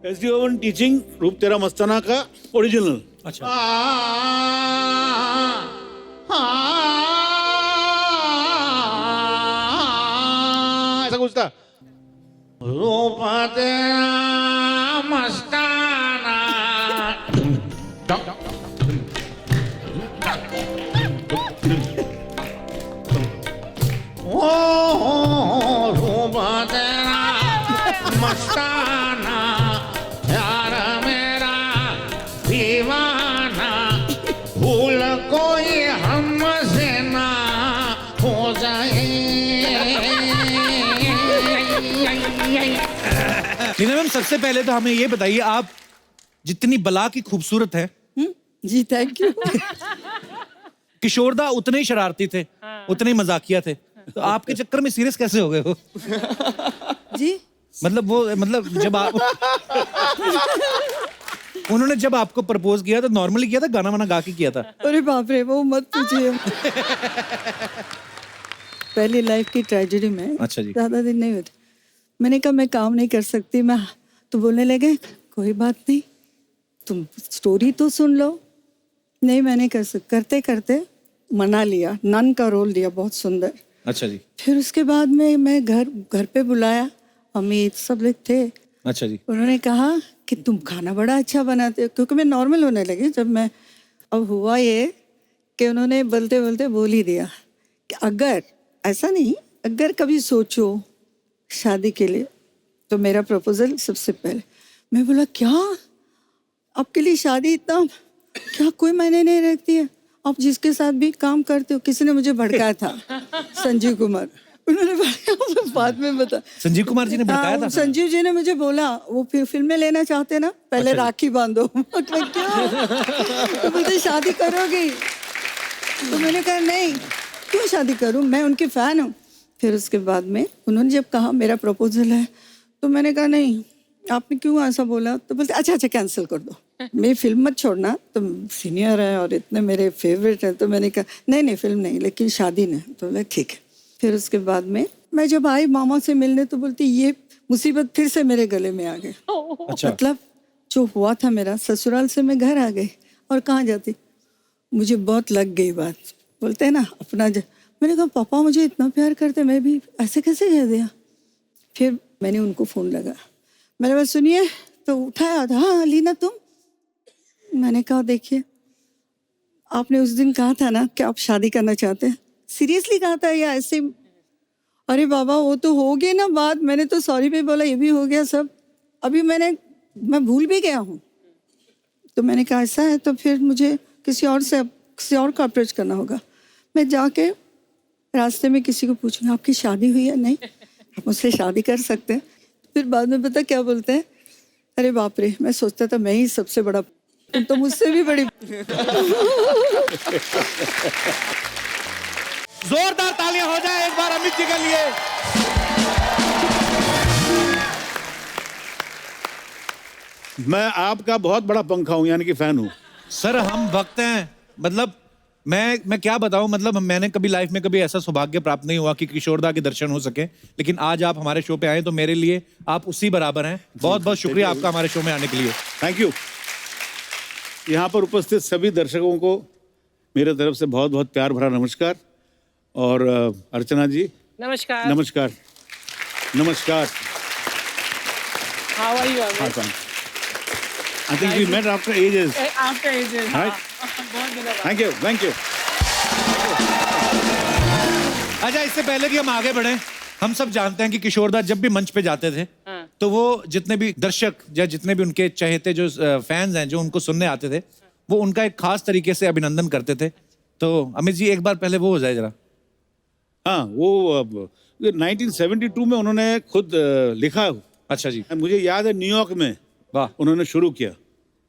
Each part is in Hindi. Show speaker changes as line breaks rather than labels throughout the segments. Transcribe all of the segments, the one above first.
एसडी ओवन टीचिंग रूप तेरा मस्ताना का ओरिजिनल।
अच्छा
ऐसा कुछ था।
रूप तेरा मस्ताना ओ रूप तेरा मस्ताना यार मेरा दीवाना भूल कोई हमसे ना हो जाए।
लीना मैम, सबसे पहले तो हमें ये बताइए, आप जितनी बला की खूबसूरत है,
जी थैंक यू।
किशोरदा उतने ही शरारती थे, उतने ही मजाकिया थे, तो आपके चक्कर में सीरियस कैसे हो गए हो?
जी
मतलब जब आप उन्होंने जब आपको प्रपोज किया तो नॉर्मली किया था, गाना वाना गा के किया था?
अरे बाप रे, वो मत पूछिए। पहली लाइफ की ट्रेजेडी में
अच्छा जी।
ज्यादा दिन नहीं हुए थे। मैंने कहा मैं काम नहीं कर सकती, मैं तो बोलने लगे कोई बात नहीं, तुम स्टोरी तो सुन लो। नहीं मैंने करते करते मना लिया, नन का रोल दिया, बहुत सुंदर।
अच्छा जी।
फिर उसके बाद में मैं घर पे बुलाया, अमित सब लोग थे।
अच्छा जी।
उन्होंने कहा कि तुम खाना बड़ा अच्छा बनाते हो, क्योंकि मैं नॉर्मल होने लगी जब मैं। अब हुआ ये कि उन्होंने बोलते बोलते बोल ही दिया कि अगर ऐसा नहीं, अगर कभी सोचो शादी के लिए तो मेरा प्रपोजल सबसे पहले। मैं बोला क्या आपके लिए शादी इतना क्या कोई मायने नहीं रखती है? आप जिसके साथ भी काम करते हो, किसी ने मुझे भड़काया था, संजीव कुमार। उन्होंने बाद में बता,
संजीव कुमार जी ने बताया था?
संजीव जी ने मुझे बोला वो फिर फिल्में लेना चाहते ना, पहले
अच्छा
राखी बांधो। मतलब क्या तो बोलते शादी करोगी? तो मैंने कहा नहीं, क्यों शादी करूं, मैं उनकी फैन हूँ। फिर उसके बाद में उन्होंने जब कहा मेरा प्रपोजल है, तो मैंने कहा नहीं, आपने क्यों ऐसा बोला? तो बोलते अच्छा कैंसिल कर दो, मेरी फिल्म मत छोड़ना, तुम सीनियर है और इतने मेरे फेवरेट हैं। तो मैंने कहा नहीं फिल्म नहीं, लेकिन शादी नहीं। तो बोले ठीक है। फिर उसके बाद में मैं जब आई मामा से मिलने, तो बोलती ये मुसीबत फिर से मेरे गले में आ गई।
अच्छा।
मतलब जो हुआ था मेरा, ससुराल से मैं घर आ गई और कहाँ जाती, मुझे बहुत लग गई बात। बोलते हैं ना अपना मैंने कहा पापा मुझे इतना प्यार करते, मैं भी ऐसे कैसे कह दिया? फिर मैंने उनको फ़ोन लगा, मैंने बस सुनिए, तो उठाया था। हाँ लीना तुम? मैंने कहा देखिए आपने उस दिन कहा था ना कि आप शादी करना चाहते हैं, सीरियसली कहा था या ऐसे? अरे बाबा वो तो हो गई ना बात, मैंने तो सॉरी भी बोला, ये भी हो गया सब, अभी मैं भूल भी गया हूँ। तो मैंने कहा ऐसा है तो फिर मुझे किसी और को अप्रोच करना होगा। मैं जाके रास्ते में किसी को पूछूंगा आपकी शादी हुई है? नहीं, आप मुझसे शादी कर सकते हैं। फिर बाद में पता क्या बोलते हैं, अरे बाप रे मैं सोचता था मैं ही सबसे बड़ा, तुम तो मुझसे भी बड़ी।
जोरदार तालियां हो जाए एक बार अमित जी के लिए।
मैं आपका बहुत बड़ा पंखा हूं, यानी कि फैन हूं।
सर हम भक्त हैं, मतलब मैं क्या बताऊं, मतलब मैंने कभी लाइफ में कभी ऐसा सौभाग्य प्राप्त नहीं हुआ कि किशोरदा के दर्शन हो सके, लेकिन आज आप हमारे शो पे आए तो मेरे लिए आप उसी बराबर हैं। बहुत बहुत शुक्रिया आपका हमारे शो में आने के लिए।
Thank you. यहाँ पर उपस्थित सभी दर्शकों को मेरे तरफ से बहुत बहुत प्यार भरा नमस्कार। और अर्चना जी
नमस्कार।
नमस्कार। नमस्कार।
How are you?
हाँ, fine. I think we met after ages.
After ages.
Right.
बहुत दिनों बाद।
Thank you, thank you.
अच्छा, इससे पहले कि हम आगे बढ़े, हम सब जानते हैं कि किशोरदा जब भी मंच पे जाते थे तो वो जितने भी दर्शक या जितने भी उनके चहेते जो फैंस हैं जो उनको सुनने आते थे, वो उनका एक खास तरीके से अभिनंदन करते थे। तो अमित जी एक बार पहले वो हो जाए जरा।
हाँ, वो 1972 में उन्होंने खुद लिखा।
अच्छा जी।
मुझे याद है न्यूयॉर्क में
वाह,
उन्होंने शुरू किया।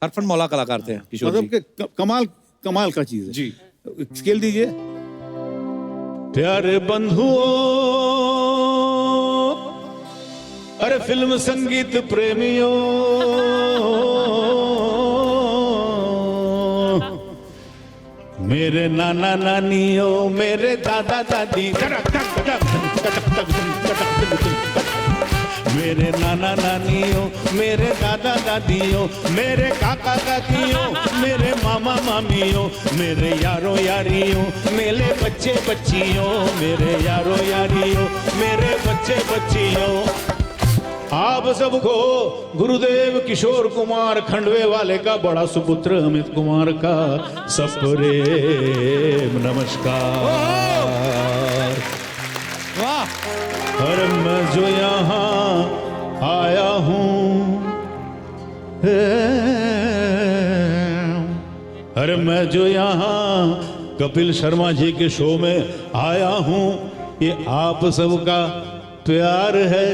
हरफन मौला कलाकार थे किशोर
मतलब
जी।
कि कमाल का चीज है
जी।
स्केल दीजिए। प्यारे बंधुओं, अरे फिल्म संगीत प्रेमियों, मेरे नाना नानियों, मेरे दादा दादी, मेरे नाना नानियों, मेरे दादा दादियों, मेरे काका काकियों, मेरे मामा मामियों, मेरे यारों यारियों, मेरे बच्चे बच्चियों, मेरे यारों यारियों, मेरे बच्चे बच्चियों, आप सबको गुरुदेव किशोर कुमार खंडवे वाले का बड़ा सुपुत्र अमित कुमार का सप्रेम नमस्कार।
वाह।
और मैं जो यहाँ आया हूँ, अरे मैं जो यहाँ कपिल शर्मा जी के शो में आया हूँ, ये आप सबका प्यार है,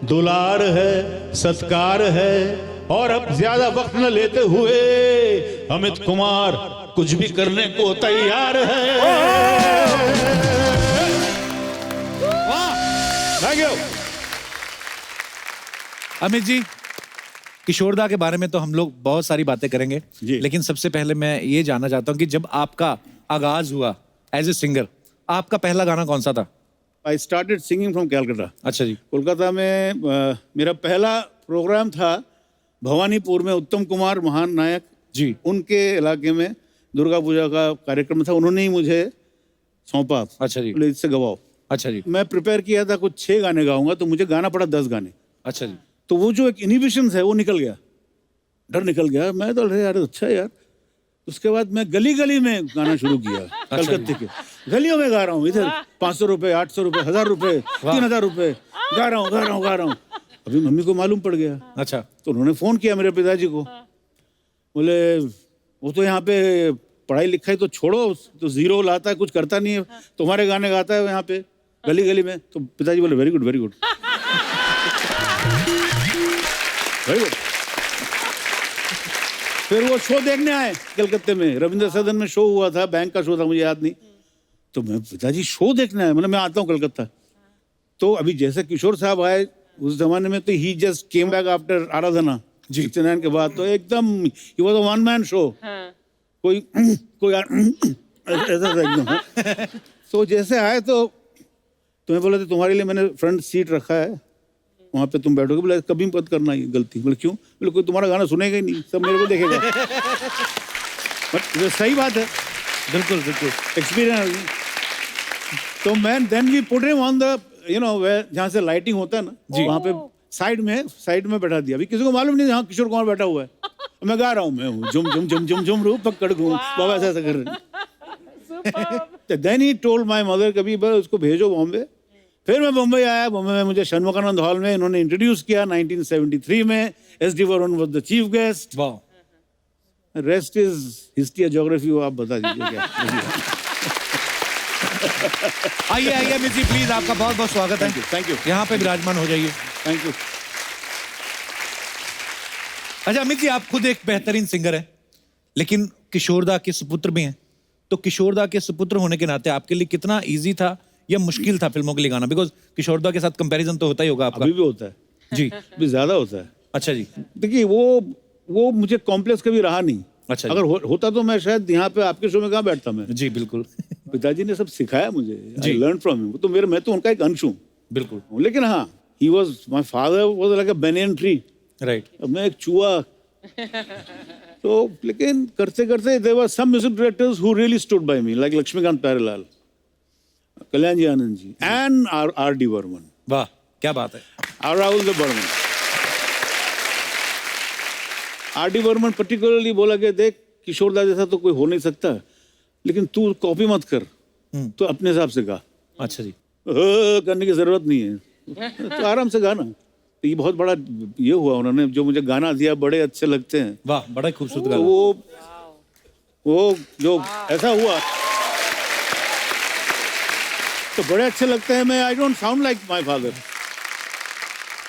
दुलार है, सत्कार है। और अब ज्यादा वक्त न लेते हुए अमित कुमार कुछ भी करने को तैयार है। Thank you.
अमित जी, किशोरदा के बारे में तो हम लोग बहुत सारी बातें करेंगे,
जी।
लेकिन सबसे पहले मैं ये जानना चाहता हूँ कि जब आपका आगाज हुआ एज ए सिंगर, आपका पहला गाना कौन सा था?
I started singing from Calcutta.
अच्छा जी।
कोलकाता में मेरा पहला प्रोग्राम था भवानीपुर में, उत्तम कुमार महान नायक
जी।
उनके इलाके में दुर्गा पूजा का कार्यक्रम था, उन्होंने ही मुझे सौंपा।
अच्छा जी।
बोले इससे गवाओ।
अच्छा जी।
मैं प्रिपेयर किया था कुछ 6 गाने गाऊंगा, तो मुझे गाना पड़ा 10 गाने।
अच्छा जी।
तो वो जो एक इनहिबिशन है वो निकल गया, डर निकल गया। मैं तो अरे यार अच्छा यार। उसके बाद मैं गली गली में गाना शुरू किया। कलकत्ते के गलियों में गा रहा हूँ, इधर 500 रुपए, 800 रुपए, 1000 रुपए, 3000 रुपए गा रहा हूँ। अभी मम्मी को मालूम पड़ गया।
अच्छा।
तो उन्होंने फोन किया मेरे पिताजी को, बोले वो तो यहाँ पे पढ़ाई लिखाई तो छोड़ो, तो जीरो लाता है, कुछ करता नहीं है, तुम्हारे गाने गाता है यहाँ पे गली गली में। तो पिताजी बोले very good very good very good. फिर वो शो देखने आए कलकत्ते में, रविंद्र सदन में शो हुआ था, बैंक का शो था, मुझे याद नहीं। तो मैं पिताजी शो देखने आए, मतलब मैं आता हूँ कलकत्ता। तो अभी जैसे किशोर साहब आए उस जमाने में, तो ही जस्ट केम बैक आफ्टर आराधना 69 के बाद, तो एकदम he was a one man show. कोई ऐसा था एकदम। तो जैसे आए तो तुम्हें बोला था तुम्हारे लिए मैंने फ्रंट सीट रखा है, वहाँ पे तुम बैठोगे। बोले कभी मत करना ये गलती। बोले क्यों? बोले कोई तुम्हारा गाना सुनेगा ही नहीं, सब मेरे को देखेगा। बट सही बात है,
बिल्कुल बिल्कुल।
एक्सपीरियंस। तो मैं then we put him on the जहाँ से लाइटिंग होता है ना, वहाँ पे साइड में बैठा दिया। अभी किसी को मालूम नहीं यहाँ किशोर कुमार बैठा हुआ है, मैं गा रहा हूँ, मैं हूँ झुम झुम झुम झुम झुम रू पकड़ घूम, बाबा ऐसा कर रहे। Then he told my mother कभी बस उसको भेजो बॉम्बे। फिर मैं बॉम्बे आया। बॉम्बे में मुझे शनमुखानंद हॉल में इन्होंने इंट्रोड्यूस किया 1973 में। S D Burman was the chief guest.
वाह।
रेस्ट इज हिस्ट्री ज्योग्राफी, वो आप बता दीजिए क्या।
आइए आइए अमित जी, प्लीज, आपका बहुत बहुत स्वागत है।
Thank you.
यहाँ पे विराजमान हो जाइए।
Thank you.
अच्छा अमित जी, आप खुद एक बेहतरीन सिंगर हैं, लेकिन किशोरदा के सुपुत्र भी हैं। तो किशोरदा के सुपुत्र होने के नाते आपके लिए कितना इजी था या मुश्किल था फिल्मों के लिए गाना? बिकॉज किशोरदा के साथ कंपैरिजन तो होता ही होगा आपका।
अभी भी होता है
जी।
अभी ज्यादा होता है।
अच्छा जी।
देखिए वो मुझे कॉम्प्लेक्स कभी रहा नहीं।
अच्छा जी।
अगर होता तो मैं शायद यहाँ पे आपके शो में कहाँ बैठता मैं।
जी बिल्कुल।
पिताजी ने सब सिखाया मुझे।
जी।
I learn from him. तो मैं तो उनका एक अंश हूँ।
बिल्कुल।
लेकिन हाँ, he was my father was like a banyan tree।
Right.
अब मैं एक चूहा। तो लेकिन करते करते there were some music directors who really stood by me, like Laxmikant Pyarelal, Kalyan ji Anand ji, and R D Burman.
वाह, क्या बात है।
और राहुल द Burman. R D Burman particularly बोला कि देख किशोरदा जैसा तो कोई हो नहीं सकता, लेकिन तू कॉपी मत कर, तो अपने हिसाब से गा।
अच्छा जी।
करने की जरूरत नहीं है, तो आराम से गाना। तो ये बहुत बड़ा ये हुआ, उन्होंने जो मुझे गाना दिया, बड़े अच्छे लगते हैं।
वाह, बड़ा ही खूबसूरत
तो
गाना।
वो जो ऐसा हुआ तो बड़े अच्छे लगते हैं। मैं I don't sound like my father.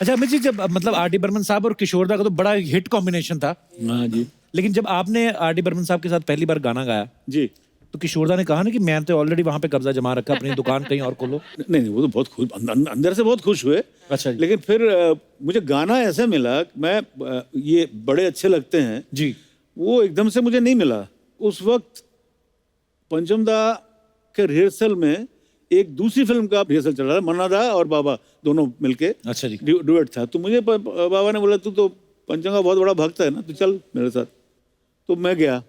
अच्छा अमित जी, जब मतलब आर डी बर्मन साहब और किशोरदा का तो बड़ा हिट कॉम्बिनेशन था,
हाँ जी
लेकिन जब आपने आर डी बर्मन साहब के साथ पहली बार गाना गाया
जी।
तो किशोरदा ने कहा ना कि मैं तो ऑलरेडी वहां पे कब्जा जमा रखा, अपनी दुकान कहीं और खोलो।
नहीं, वो तो बहुत खुश, अंदर से बहुत खुश हुए।
अच्छा जी।
लेकिन फिर मुझे गाना ऐसे मिला, मैं ये बड़े अच्छे लगते हैं
जी।
वो एकदम से मुझे नहीं मिला। उस वक्त पंचमदा के रिहर्सल में एक दूसरी फिल्म का रिहर्सल चल रहा था, मन्ना दा और बाबा दोनों मिलके
अच्छा जी।
डुएट था। तो मुझे बाबा ने बोला तू तो पंचम का बहुत बड़ा भक्त है ना, तू चल मेरे साथ। तो मैं गया,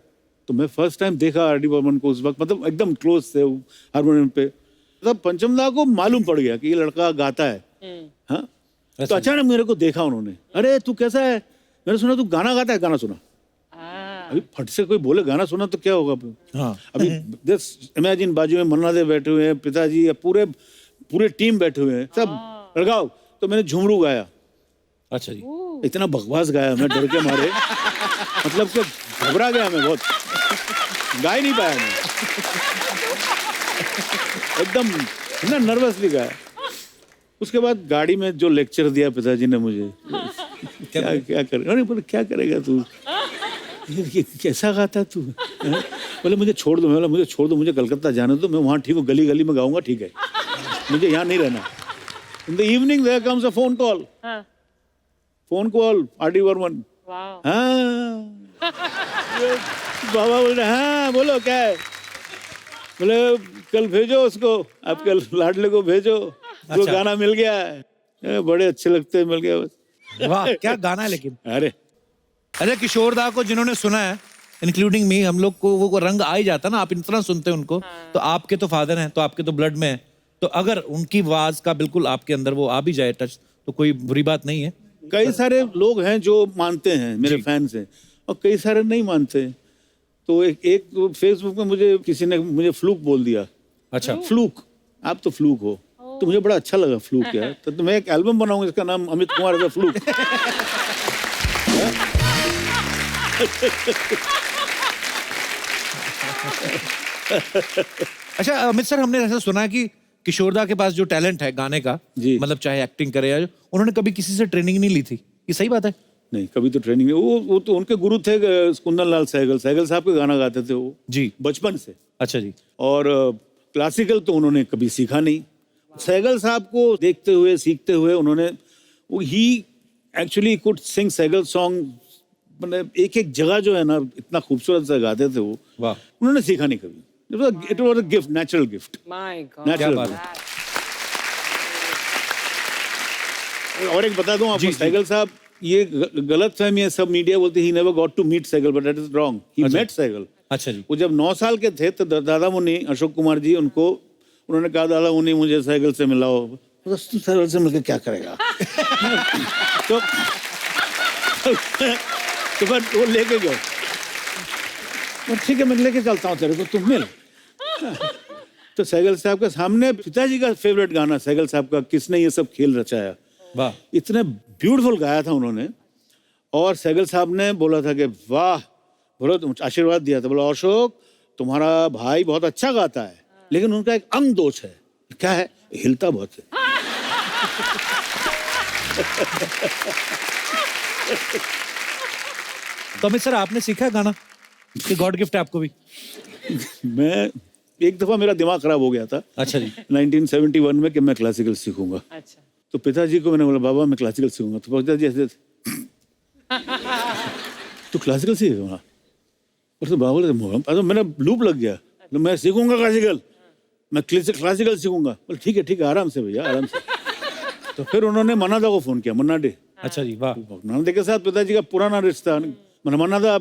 तो मैं फर्स्ट टाइम देखा आर डी बर्मन को उस वक्त, मतलब एकदम क्लोज थे हारमोनियम पे। तब पंचम दा को मालूम पड़ गया कि ये लड़का गाता है। हाँ, तो अचानक मेरे को देखा उन्होंने, अरे तू कैसा है, मैंने सुना तू गाना गाता है, गाना सुना। अभी फट से कोई बोले गाना सुना तो क्या होगा।
हाँ।
अभी जस्ट इमेजिन बाजू में मन्ना दे बैठे हुए हैं, पिताजी या पूरे टीम बैठे हुए हैं, सब लगाओ। तो मैंने झुमरू गाया।
अच्छा जी।
इतना बकवास गाया मैं डर के मारे, मतलब कि घबरा गया मैं बहुत, गा ही नहीं पाया मैं, एकदम ना नर्वसली गाया। उसके बाद गाड़ी में जो लेक्चर दिया पिताजी ने मुझे, क्या क्या करे, अरे बोले क्या करेगा तू, ये कैसा गाता तू। बोले मुझे छोड़ दो, मैं बोला मुझे छोड़ दो, मुझे कलकत्ता जाने दो, मैं वहाँ ठीक हूँ, गली गली में गाऊंगा, ठीक है, मुझे यहाँ नहीं रहना। In the evening there comes a phone call, phone call R D Burman. हाँ, बाबा बोल रहे हाँ बोलो क्या है। बोले कल भेजो उसको, आपके लाडले को भेजो, जो गाना मिल गया है, बड़े अच्छे लगते हैं, मिल गया बस।
वाह क्या गाना है लेकिन।
अरे
किशोर दा को जिन्होंने सुना है, इंक्लूडिंग मी, हम लोग को वो रंग आ ही जाता ना। आप इतना सुनते हैं उनको, तो आपके तो फादर हैं, तो आपके तो ब्लड में है, तो अगर उनकी आवाज का बिल्कुल आपके अंदर वो आ भी जाए टच, तो कोई बुरी बात नहीं है।
कई सारे लोग हैं जो मानते हैं, मेरे फैंस हैं, और कई सारे नहीं मानते। तो एक फेसबुक में मुझे किसी ने मुझे फ्लूक बोल दिया।
अच्छा।
फ्लूक, आप तो फ्लूक हो, तो मुझे बड़ा अच्छा लगा फ्लूक यार। तो मैं एक एल्बम बनाऊंगा, इसका नाम Amit Kumar as a fluke.
अच्छा अमित सर, हमने ऐसा सुना है कि किशोरदा के पास जो टैलेंट है गाने का,
जी।
मतलब चाहे एक्टिंग करे या उन्होंने कभी किसी से ट्रेनिंग नहीं ली थी, ये सही बात है?
नहीं, कभी तो ट्रेनिंग नहीं। वो तो उनके गुरु थे कुंदन लाल सहगल साहब के गाना गाते थे वो
जी,
बचपन से।
अच्छा जी।
और क्लासिकल तो उन्होंने कभी सीखा नहीं। सहगल साहब को देखते हुए सीखते हुए उन्होंने, वो ही actually could sing Saigal song, मतलब एक एक जगह जो है ना इतना खूबसूरत से गाते थे वो।
वाह।
उन्होंने सीखा नहीं कभी। It was a gift, natural gift.
My God.
Natural
बात
गिफ्ट। और एक बता दूं आपको, सहगल साहब, ये गलत फहमी है, सब मीडिया बोलती he never got to meet Saigal, but that is wrong. He met Saigal.
अच्छा जी।
वो जब 9 साल के थे तो दादा मुन्नी अशोक कुमार जी उनको, उन्होंने कहा दादा मुन्नी मुझे सहगल से मिलाओ। तू सहगल से मिलकर क्या करेगा। तो बट वो लेके गए, ठीक है मैं लेके चलता हूँ तेरे को, तुम मिल। तो सहगल साहब के सामने पिताजी का फेवरेट गाना सहगल साहब का, किसने ये सब खेल रचाया,
वाह।
इतने ब्यूटीफुल गाया था उन्होंने। और सहगल साहब ने बोला था कि वाह, बोलो आशीर्वाद दिया था, बोला अशोक तुम्हारा भाई बहुत अच्छा गाता है, लेकिन उनका एक अंग दोष है। क्या है? हिलता बहुत है।
तो अमित सर, आपने सीखा है गाना कि गॉड गिफ्ट है आपको भी?
मैं एक दफा मेरा दिमाग खराब हो गया था।
अच्छा जी।
1971 में कि मैं क्लासिकल सीखूंगा।
अच्छा।
तो पिताजी को मैंने बोला बाबा मैं क्लासिकल सीखूंगा। तो पिताजी ऐसे तो क्लासिकल सीखेगा। और तो बाबा बोले, तो मैंने लूप लग गया, तो मैं सीखूंगा क्लासिकल, मैं क्लासिकल सीखूंगा। बोले ठीक है आराम से भैया, आराम से। तो फिर उन्होंने मन्ना दा को फोन किया, मन्ना डे।
अच्छा जी, वाह।
मन्ना डे के साथ पिताजी का पुराना रिश्ता। मन्ना दा,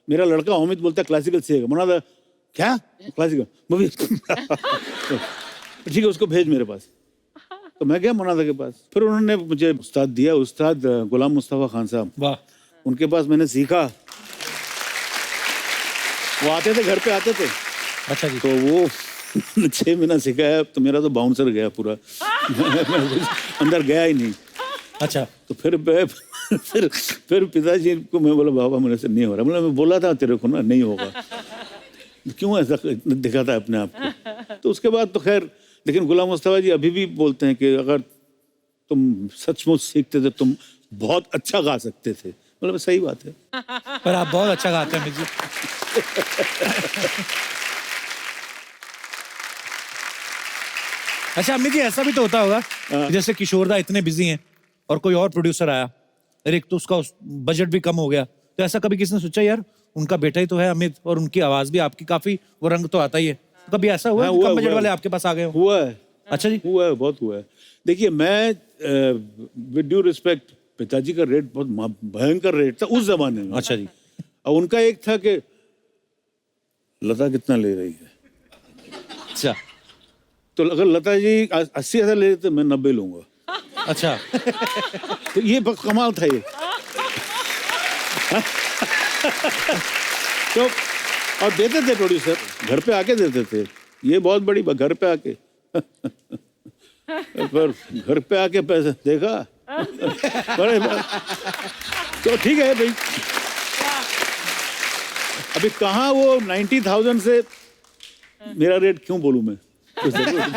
मेरा लड़का अमित बोलता है क्लासिकल सीखेगा। मन्ना दा क्या क्लासिकल, ठीक है उसको भेज मेरे पास। तो मैं गया मन्ना दा के पास। फिर उन्होंने मुझे उस्ताद दिया, उस्ताद गुलाम मुस्तफा खान साहब,
वाह।
उनके पास मैंने सीखा। वो आते थे, घर पे आते थे।
अच्छा जी।
तो वो 6 महीना सिखाया, तो मेरा तो बाउंसर गया पूरा। मैं अंदर गया ही नहीं।
अच्छा।
तो फिर पिताजी को मैं बोला बाबा मेरे से नहीं हो रहा। मैं बोला था तेरे को ना नहीं होगा, क्यों ऐसा दिखाता है अपने आप को। तो उसके बाद तो खैर, लेकिन गुलाम मुस्तफा जी अभी भी बोलते हैं कि अगर तुम सचमुच सीखते थे तुम बहुत अच्छा गा सकते थे। मतलब सही बात है।
पर आप बहुत अच्छा गाते हैं अमित जी। अच्छा अमित जी, ऐसा भी तो होता होगा कि जैसे किशोरदा इतने बिजी हैं और कोई और प्रोड्यूसर आया, अरे एक तो उसका बजट भी कम हो गया, तो ऐसा कभी किसी ने सोचा यार उनका बेटा ही तो है अमित, और उनकी आवाज भी आपकी काफी, वो रंग तो आता ही है, कभी ऐसा हुआ
हाँ,
कि
हुआ,
कम बजट
हुआ।
वाले आपके पास आ गए हो?
हुआ है,
अच्छा जी।
हुआ है, बहुत हुआ है। देखिए मैं विद ड्यू रिस्पेक्ट, पिताजी का रेट बहुत भयंकर रेट था उस जमाने में।
अच्छा जी।
और उनका एक था कि लता कितना ले रही है,
अच्छा
तो अगर लता जी 80,000 ले रहे तो मैं 90 लूंगा।
अच्छा।
तो ये बस कमाल था ये। तो और देते थे प्रोड्यूसर, घर पे आके देते थे, ये बहुत बड़ी बात, घर पे आके। पर घर पे आके पैसे देखा बड़े तो ठीक है भाई। अभी कहाँ वो 90,000 से मेरा रेट क्यों बोलूं मैं, कोई जरूरत नहीं।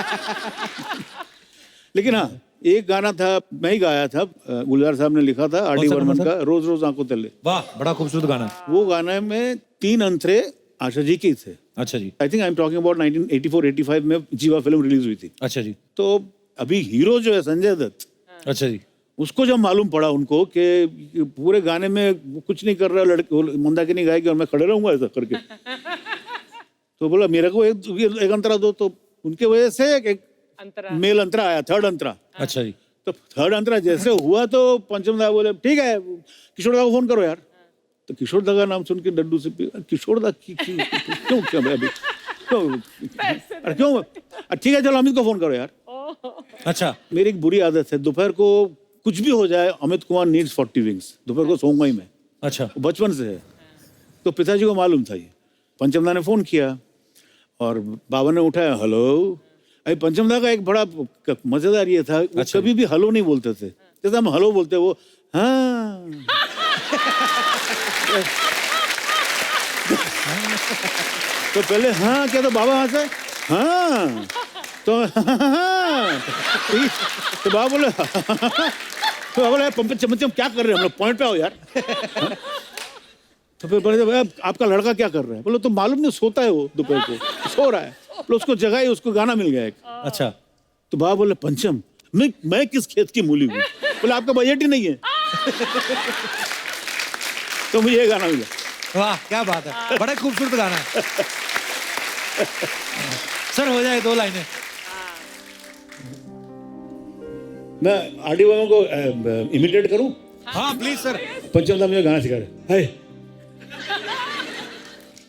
लेकिन हाँ एक गाना था, मैं ही गाया था, गुलजार साहब ने लिखा था, आर.डी.
सा
बर्मन
गाना
का, रोज रोज आंखों तले।
वाह, बड़ा खूबसूरत गाना है।
वो गाने में 3 अंतरे आशा जी के थे।
अच्छा जी।
I think I am talking about 1984-85 में जीवा फिल्म रिलीज हुई थी।
अच्छा जी।
तो अभी हीरो जो है संजय दत्त,
अच्छा जी।
उसको जब मालूम पड़ा उनको कि पूरे गाने में कुछ नहीं कर रहा लड़के, मंदाकिनी गाएगी और मैं खड़े रहूंगा ऐसा करके, तो बोला मेरे को एक अंतरा दो। तो उनके वजह से एक मेल अंतरा आया, थर्ड अंतरा।
अच्छा जी।
तो थर्ड अंतरा जैसे हुआ तो पंचम दा बोले ठीक है किशोर दा को फोन करो यार। तो किशोर दा का नाम सुन के डड्डू से किशोर दा क्यों क्यों भाई अभी क्यों, अरे क्यों, ठीक है चलो अमित को फोन करो यार।
अच्छा।
मेरी एक बुरी आदत है, दोपहर को कुछ भी हो जाए, अमित कुमार नीड्स 40 विंग्स, दोपहर को सोऊंगा ही मैं,
अच्छा।
वो बचपन से है। तो पिताजी को मालूम था ये। पंचमदा ने फोन किया और बाबा ने उठाया, हेलो। अभी पंचमदा का एक बड़ा मजेदार ये था, वो
अच्छा।
कभी भी हेलो नहीं बोलते थे, जैसे हम हेलो बोलते वो हाँ। तो पहले हाँ क्या, तो बाबा हाँ से हाँ, तो हाँ। तो बाबा बोले तो बाबा बोले पंचम क्या कर रहे हैं हम लोग, पॉइंट पे आओ यार। तो फिर बोले आपका लड़का क्या कर रहा है, बोलो तो मालूम नहीं सोता है वो, दोपहर को सो रहा है, बोले उसको जगाई, उसको गाना मिल गया एक।
अच्छा।
तो बाबा बोले पंचम मैं किस खेत की मूली हूँ, बोले आपका बजट ही नहीं है। तो मुझे ये गाना मिला।
वाह क्या बात है, बड़ा खूबसूरत गाना है। सर हो जाए 2 लाइनें।
मैं आर.डी. बर्मन को इमिटेट करूं?
हाँ प्लीज सर।
पंचम दा मुझे गाना सिखा रहे, हाय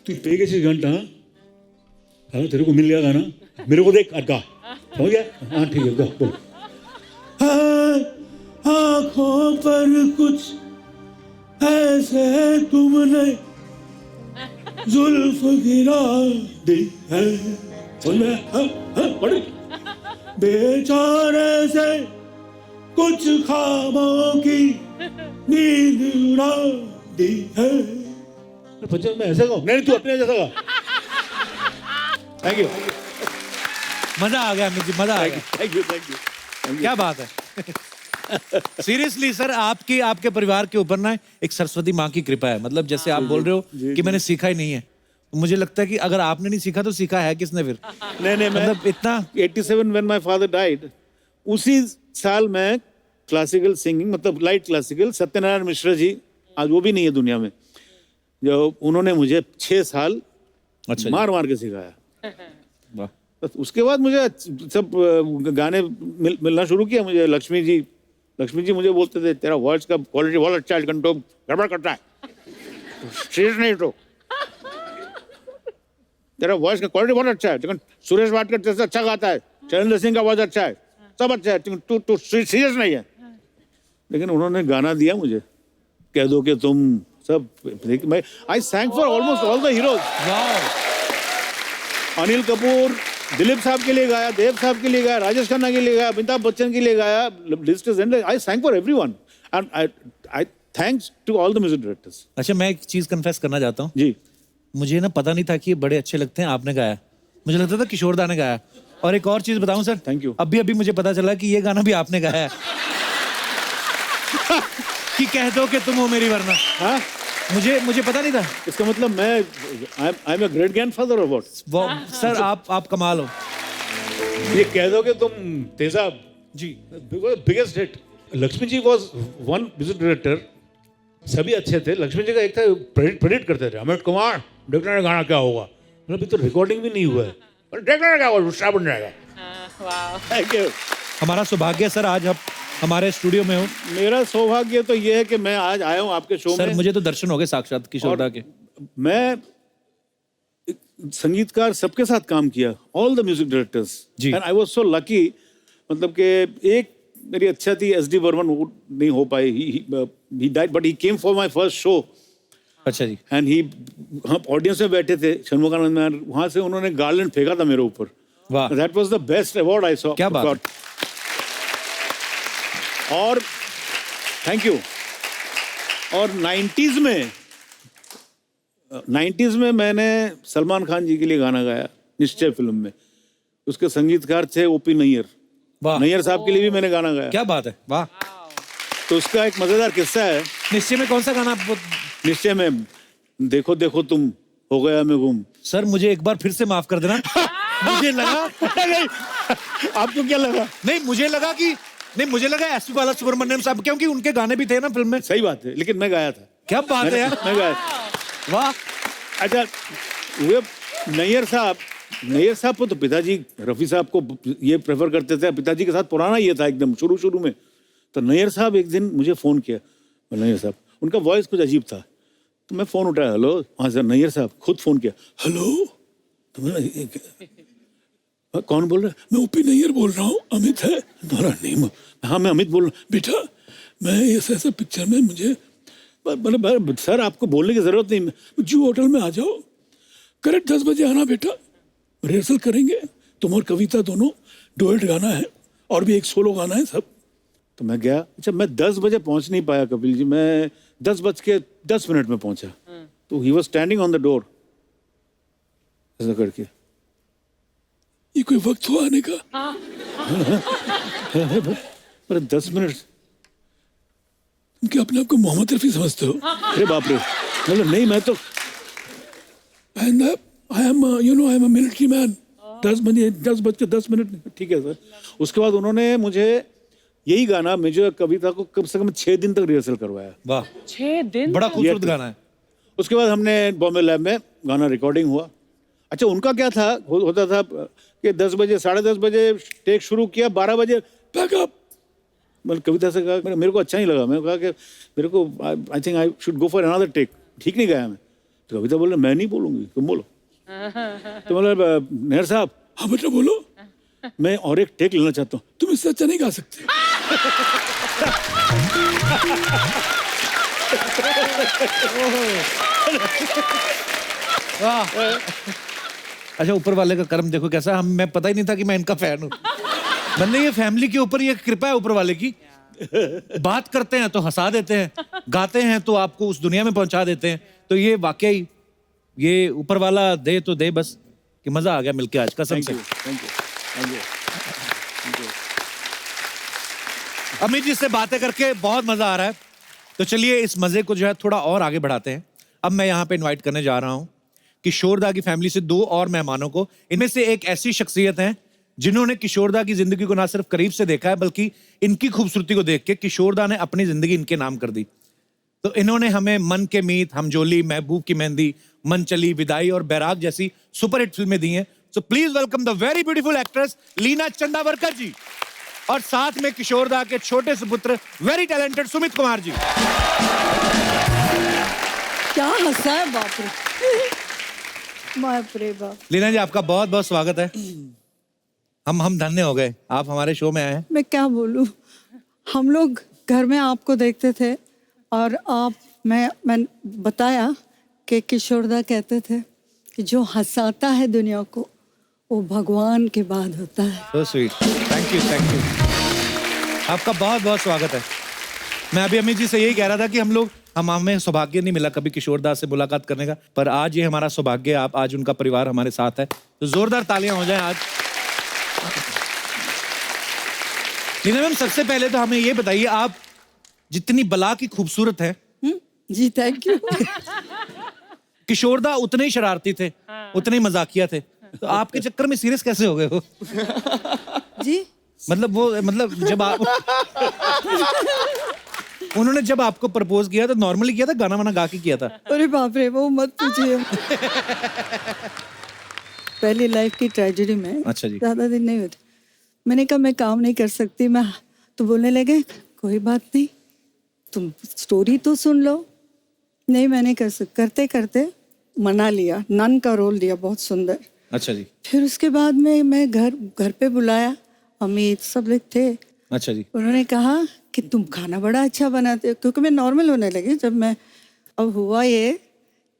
तू पे कैसे घंटा, हाँ तेरे को मिल गया गाना, मेरे को देख गा, समझ गया? हाँ ठीक है गा बोल। हाँ आँखों पर कुछ ऐसे तुमने जुल्फ गिरा दी है, समझ में? हाँ हाँ पढ़। बेचारे से कुछ ख्वाबों की नींद उड़ा दी है। पंचम मैं ऐसे गाऊं? नहीं तू अपने जैसा गा। थैंक यू
मजा आ गया अमित जी, मजा आ गया।
Thank you.
क्या बात है। सीरियसली सर, आपकी आपके परिवार के ऊपर ना एक सरस्वती माँ की कृपा है। मतलब जैसे आप बोल रहे हो कि मैंने सीखा ही नहीं है, मुझे लगता है कि अगर आपने नहीं सीखा तो सीखा है किसने फिर?
नहीं
मतलब इतना
87 व्हेन माय फादर डाइड, उसी साल मैं क्लासिकल सिंगिंग, मतलब लाइट क्लासिकल, सत्यनारायण मिश्रा जी आज वो भी नहीं है दुनिया में, जो उन्होंने मुझे 6 साल
अच्छा
मार मार के सिखाया।
वाह।
तो उसके बाद मुझे सब गाने मिलना शुरू किया। मुझे लक्ष्मी जी मुझे बोलते थे तेरा वॉइस का क्वालिटी बहुत अच्छा है, कंट्रोल गड़बड़ करता है, सीरियस नहीं तो तेरा वॉइस का क्वालिटी बहुत अच्छा है, लेकिन सुरेश वाडकर जैसे अच्छा गाता है, शैलेंद्र सिंह का वॉइस अच्छा है, सब अच्छा है, लेकिन तू सीरियस नहीं है। लेकिन उन्होंने गाना दिया मुझे, कह दो कि तुम सब, मैं I sang for almost all the heroes. Anil Kapoor, Dilip Sahab के लिए गाया, देव साहब के लिए गाया, राजेश खन्ना के लिए गाया, अमिताभ बच्चन के लिए गाया, list is endless. I sang for everyone and I thanks to all the music directors.
अच्छा, मैं एक चीज कन्फेस करना चाहता हूँ।
जी,
मुझे ना पता नहीं था कि ये बड़े अच्छे लगते हैं, आपने गाया। मुझे लगता था किशोर दा ने गाया। और एक और चीज बताऊं सर,
Thank you.
अभी मुझे पता चला कि ये गाना भी आपने गाया है। कि कह दो कि तुम हो मेरी वरना।
हाँ
मुझे पता नहीं था।
इसका मतलब मैं I am a great grandfather और व्हाट?
सर आप कमाल हो।
ये कह दो कि तुम तेजाब
जी।
Biggest hit. Laxmi ji was one music director, सभी अच्छे थे। लक्ष्मी जी का एक था, प्रेडिक्ट करते थे, अमित कुमार देखना गाना क्या होगा, मतलब अभी तो रिकॉर्डिंग भी नहीं हुआ है,
देखने का वो दूसरा बन जाएगा।
वाह।
Thank you.
हमारा सौभाग्य सर आज आप हमारे स्टूडियो में हो।
मेरा सौभाग्य तो ये है कि मैं आज आया हूँ आपके शो
सर
में।
मुझे तो दर्शन हो गए साक्षात किशोरदा के।
मैं एक संगीतकार सबके साथ काम किया, ऑल द म्यूजिक डायरेक्टर्स,
जी।
And I was so lucky. मतलब कि एक मेरी अच्छा थी एस डी बर्मन, वो नहीं हो पाई, he died, but he came for my first show
अच्छा जी।
एंड ही, हम ऑडियंस में बैठे थे शनमुगानंद में, वहां से उन्होंने गार्लैंड फेंका था मेरे ऊपर।
वाह।
That was the best award I saw.
क्या बात है।
और थैंक यू। और 90s में मैंने सलमान खान जी के लिए गाना गाया निश्चय फिल्म में। उसके संगीतकार थे ओपी नैयर।
वाह।
नैयर साहब के लिए भी मैंने गाना गाया।
क्या बात है। वाह।
तो उसका एक मजेदार किस्सा है।
निश्चय में कौन सा गाना आप?
निश्चय में देखो देखो तुम हो गया मैं गुम।
सर मुझे एक बार फिर से माफ कर देना। मुझे लगा
आपको क्या लगा?
नहीं, मुझे लगा एसपी बालासुब्रमण्यम साहब, क्योंकि उनके गाने भी थे ना फिल्म में।
सही बात है, लेकिन मैं गाया था।
क्या बात है यार।
मैं गाया था।
वाह।
अच्छा, वे नैयर साहब को तो पिताजी रफी साहब को ये प्रेफर करते थे, पिताजी के साथ पुराना ये था एकदम शुरू में। तो नैयर साहब एक दिन मुझे फोन किया, नैयर साहब, उनका वॉइस कुछ अजीब था, तो मैं फोन उठाया, हेलो, हाँ सर। नैयर साहब खुद फोन किया, हेलो, तो कौन बोल रहा है? मैं ओपी नैयर बोल रहा हूँ, अमित है? नहीं, हाँ मैं अमित बोल रहा हूँ। बेटा मैं ऐसा पिक्चर में मुझे, सर आपको बोलने की जरूरत नहीं, जू होटल में आ जाओ, करेक्ट 10 बजे आना बेटा, रिहर्सल करेंगे, तुम और कविता दोनों डुएट गाना है और भी एक सोलो गाना है सब। तो मैं गया। अच्छा, मैं 10 बजे पहुंच नहीं पाया कपिल जी, मैं 10:10 में पहुंचा। तो he was standing on the door ऐसा करके, ये कोई वक्त हुआ आने का? पर 10 मिनट क्या अपने आप को मोहम्मद रफी समझते हो? अरे बाप रे, मतलब नहीं, मैं तो आई एम अ मिलिट्री मैन। 10:10 ठीक है सर। उसके बाद उन्होंने मुझे यही गाना, मुझे कविता को कम से कम 6 दिन तक रिहर्सल करवाया।
वाह।
6 दिन।
बड़ा खूबसूरत गाना है।
उसके बाद हमने बॉम्बे लैब में गाना रिकॉर्डिंग हुआ। अच्छा, उनका क्या था, होता था कि 10 बजे 10:30 बजे टेक शुरू किया, 12 बजे पैकअप। मैंने कविता से कहा, मेरे को अच्छा नहीं लगा, मैंने कहा कि मेरे को I think I should go for another take, ठीक नहीं गाया मैं। तो कविता बोल रहे, मैं नहीं बोलूंगी, तुम बोलो। तो मतलब नहर साहब, हाँ बेटा बोलो, मैं और एक टेक लेना चाहता हूँ। तुम इससे अच्छा नहीं गा सकते।
अच्छा, ऊपर वाले का कर्म देखो कैसा। मैं पता ही नहीं था कि मैं इनका फैन हूँ। मैंने ये फैमिली के ऊपर ये कृपा है ऊपर वाले की। बात करते हैं तो हंसा देते हैं, गाते हैं तो आपको उस दुनिया में पहुंचा देते हैं। तो ये वाकई ये ऊपर वाला दे तो दे बस, कि मजा आ गया मिलके आज कसम से।
Thank you.
अमित जी से बातें करके बहुत मजा आ रहा है। तो चलिए इस मजे को जो है थोड़ा और आगे बढ़ाते हैं। अब मैं यहाँ पे इनवाइट करने जा रहा हूँ किशोरदा की फैमिली से 2 और मेहमानों को। इनमें से एक ऐसी शख्सियत है जिन्होंने किशोरदा की जिंदगी को ना सिर्फ करीब से देखा है, बल्कि इनकी खूबसूरती को देख के किशोरदा ने अपनी जिंदगी इनके नाम कर दी। तो इन्होंने हमें मन के मीत, हमजोली, महबूब की मेहंदी, मन चली, विदाई और बैराग जैसी सुपरहिट फिल्में दी हैं। So please welcome the very beautiful actress Leena Chandavarkar ji, और साथ में किशोरदा के छोटे से पुत्र वेरी टैलेंटेड सुमित कुमार जी।
क्या हंसा है, बाप रे, बाप रे बाप।
लीना जी आपका बहुत बहुत स्वागत है। हम धन्य हो गए, आप हमारे शो में आए हैं।
मैं क्या बोलूं, हम लोग घर में आपको देखते थे और मैं बताया कि किशोरदा कहते थे कि जो हंसाता है दुनिया को वो भगवान के बाद होता है।
So sweet. Thank you. आपका बहुत बहुत स्वागत है। मैं अभी अमित जी से यही कह रहा था कि हमें सौभाग्य नहीं मिला कभी किशोरदा से मुलाकात करने का, पर आज ये हमारा सौभाग्य, आप आज उनका परिवार हमारे साथ है, तो जोरदार तालियां हो जाएं आज। लीना मैम, सबसे पहले तो हमें ये बताइए, आप जितनी बला की खूबसूरत है।
जी थैंक यू।
किशोरदा उतने ही शरारती थे, उतने ही मजाकिया थे, तो आपके चक्कर में सीरियस कैसे हो गए हो?
जी
मतलब जब आप उन्होंने जब आपको प्रपोज किया तो नॉर्मली किया था, गाना वाना गा के किया था?
अरे बाप रे, वो मत पूछिए। पहली लाइफ की ट्रेजेडी में
अच्छा जी।
ज़्यादा दिन नहीं होते। मैंने कहा मैं काम नहीं कर सकती, मैं तो बोलने लगे कोई बात नहीं, तुम स्टोरी तो सुन लो। नहीं मैं नहीं कर सकती, करते करते मना लिया, नन का रोल दिया, बहुत सुंदर।
अच्छा जी।
फिर उसके बाद में मैं घर पे बुलाया, अमित सब लोग थे।
अच्छा जी।
उन्होंने कहा कि तुम खाना बड़ा अच्छा बनाते हो, क्योंकि मैं नॉर्मल होने लगी जब मैं, अब हुआ ये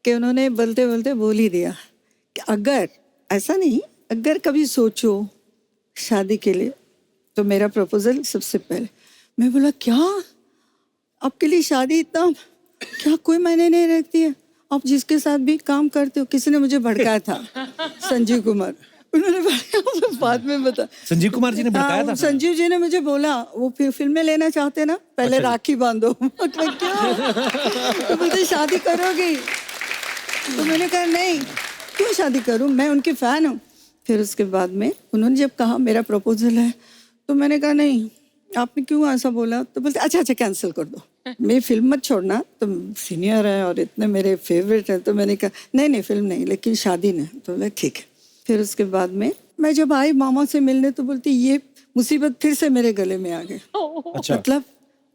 कि उन्होंने बोलते बोलते बोल ही दिया कि अगर ऐसा नहीं, अगर कभी सोचो शादी के लिए तो मेरा प्रपोजल सबसे पहले। मैं बोला क्या आपके लिए शादी इतना क्या कोई मायने नहीं रखती है, आप जिसके साथ भी काम करते हो। किसी ने मुझे भड़काया था, संजीव कुमार, उन्होंने भड़काया, बाद में बता।
संजीव कुमार जी ने भड़काया था?
संजीव जी ने मुझे बोला वो फिल्में लेना चाहते ना, पहले राखी बांधो। मतलब क्या, तो बोलते शादी करोगी? तो मैंने कहा नहीं, क्यों शादी करूं, मैं उनकी फैन हूँ। फिर उसके बाद में उन्होंने जब कहा मेरा प्रपोजल है, तो मैंने कहा नहीं, आपने क्यों ऐसा बोला? तो बोलते अच्छा कैंसिल कर दो, मेरी फिल्म मत छोड़ना, तुम सीनियर है और इतने मेरे फेवरेट है। तो मैंने कहा नहीं फिल्म नहीं, लेकिन शादी नहीं। तो बोले ठीक है। फिर उसके बाद में मैं जब आई मामा से मिलने, तो बोलती ये मुसीबत फिर से मेरे गले में आ गई।
अच्छा।
मतलब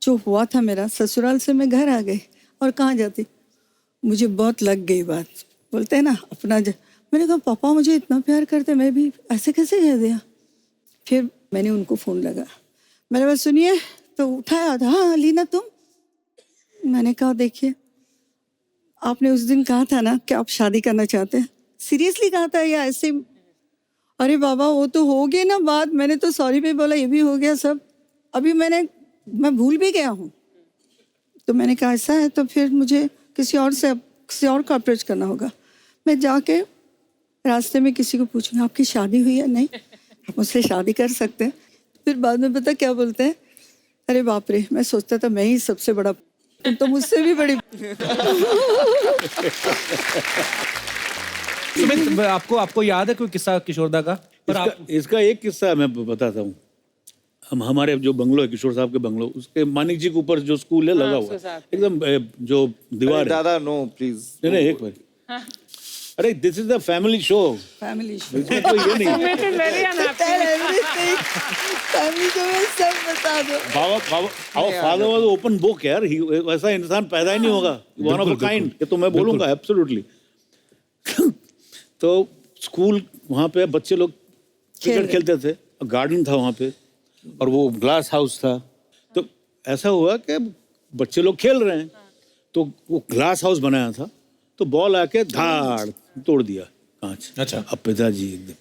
जो हुआ था मेरा, ससुराल से मैं घर आ गई और कहाँ जाती, मुझे बहुत लग गई बात। बोलते हैं ना अपना मैंने कहा पापा मुझे इतना प्यार करते, मैं भी ऐसे कैसे कह दिया। फिर मैंने उनको फ़ोन लगा, मैंने बस सुनिए, तो उठाया था। हाँ लीना तुम? मैंने कहा देखिए आपने उस दिन कहा था ना कि आप शादी करना चाहते हैं, सीरियसली कहा था या ऐसे? अरे बाबा वो तो हो गया ना बात, मैंने तो सॉरी भी बोला, ये भी हो गया सब, अभी मैं भूल भी गया हूँ। तो मैंने कहा ऐसा है तो फिर मुझे किसी और को अप्रोच करना होगा। मैं जाके रास्ते में किसी को पूछूंगा आपकी शादी हुई है? नहीं, आप मुझसे शादी कर सकते हैं। फिर बाद में पता क्या बोलते हैं, अरे बाप रे, मैं सोचता था मैं ही सबसे बड़ा, तुम तो मुझसे भी बड़ी।
सुमित, आपको याद है कोई किस्सा किशोरदा का?
इसका एक किस्सा मैं बताता हूँ। हमारे जो बंगलो है, किशोर साहब के बंगलो, उसके मानिक जी के ऊपर जो स्कूल है लगा हुआ है, एकदम जो दीवार है।
दादा नो प्लीज,
नहीं एक बार, अरे this is the family show,
family show,
इसमें कोई ये नहीं।
Sumit is very unhappy.
Family को मैं सब बता दो।
our father was open book यार, वैसा इंसान पैदा ही नहीं होगा, one of a kind, ये तो मैं बोलूँगा एब्सोल्युटली। तो स्कूल वहाँ पे बच्चे लोग क्रिकेट खेलते थे, गार्डन था वहाँ पे और वो ग्लास हाउस था। तो ऐसा हुआ कि बच्चे लोग खेल रहे हैं, तो वो ग्लास हाउस बनाया था, तो बॉल आके धाड़ तोड़ दिया कांच।
अच्छा।
अब पिताजी एकदम,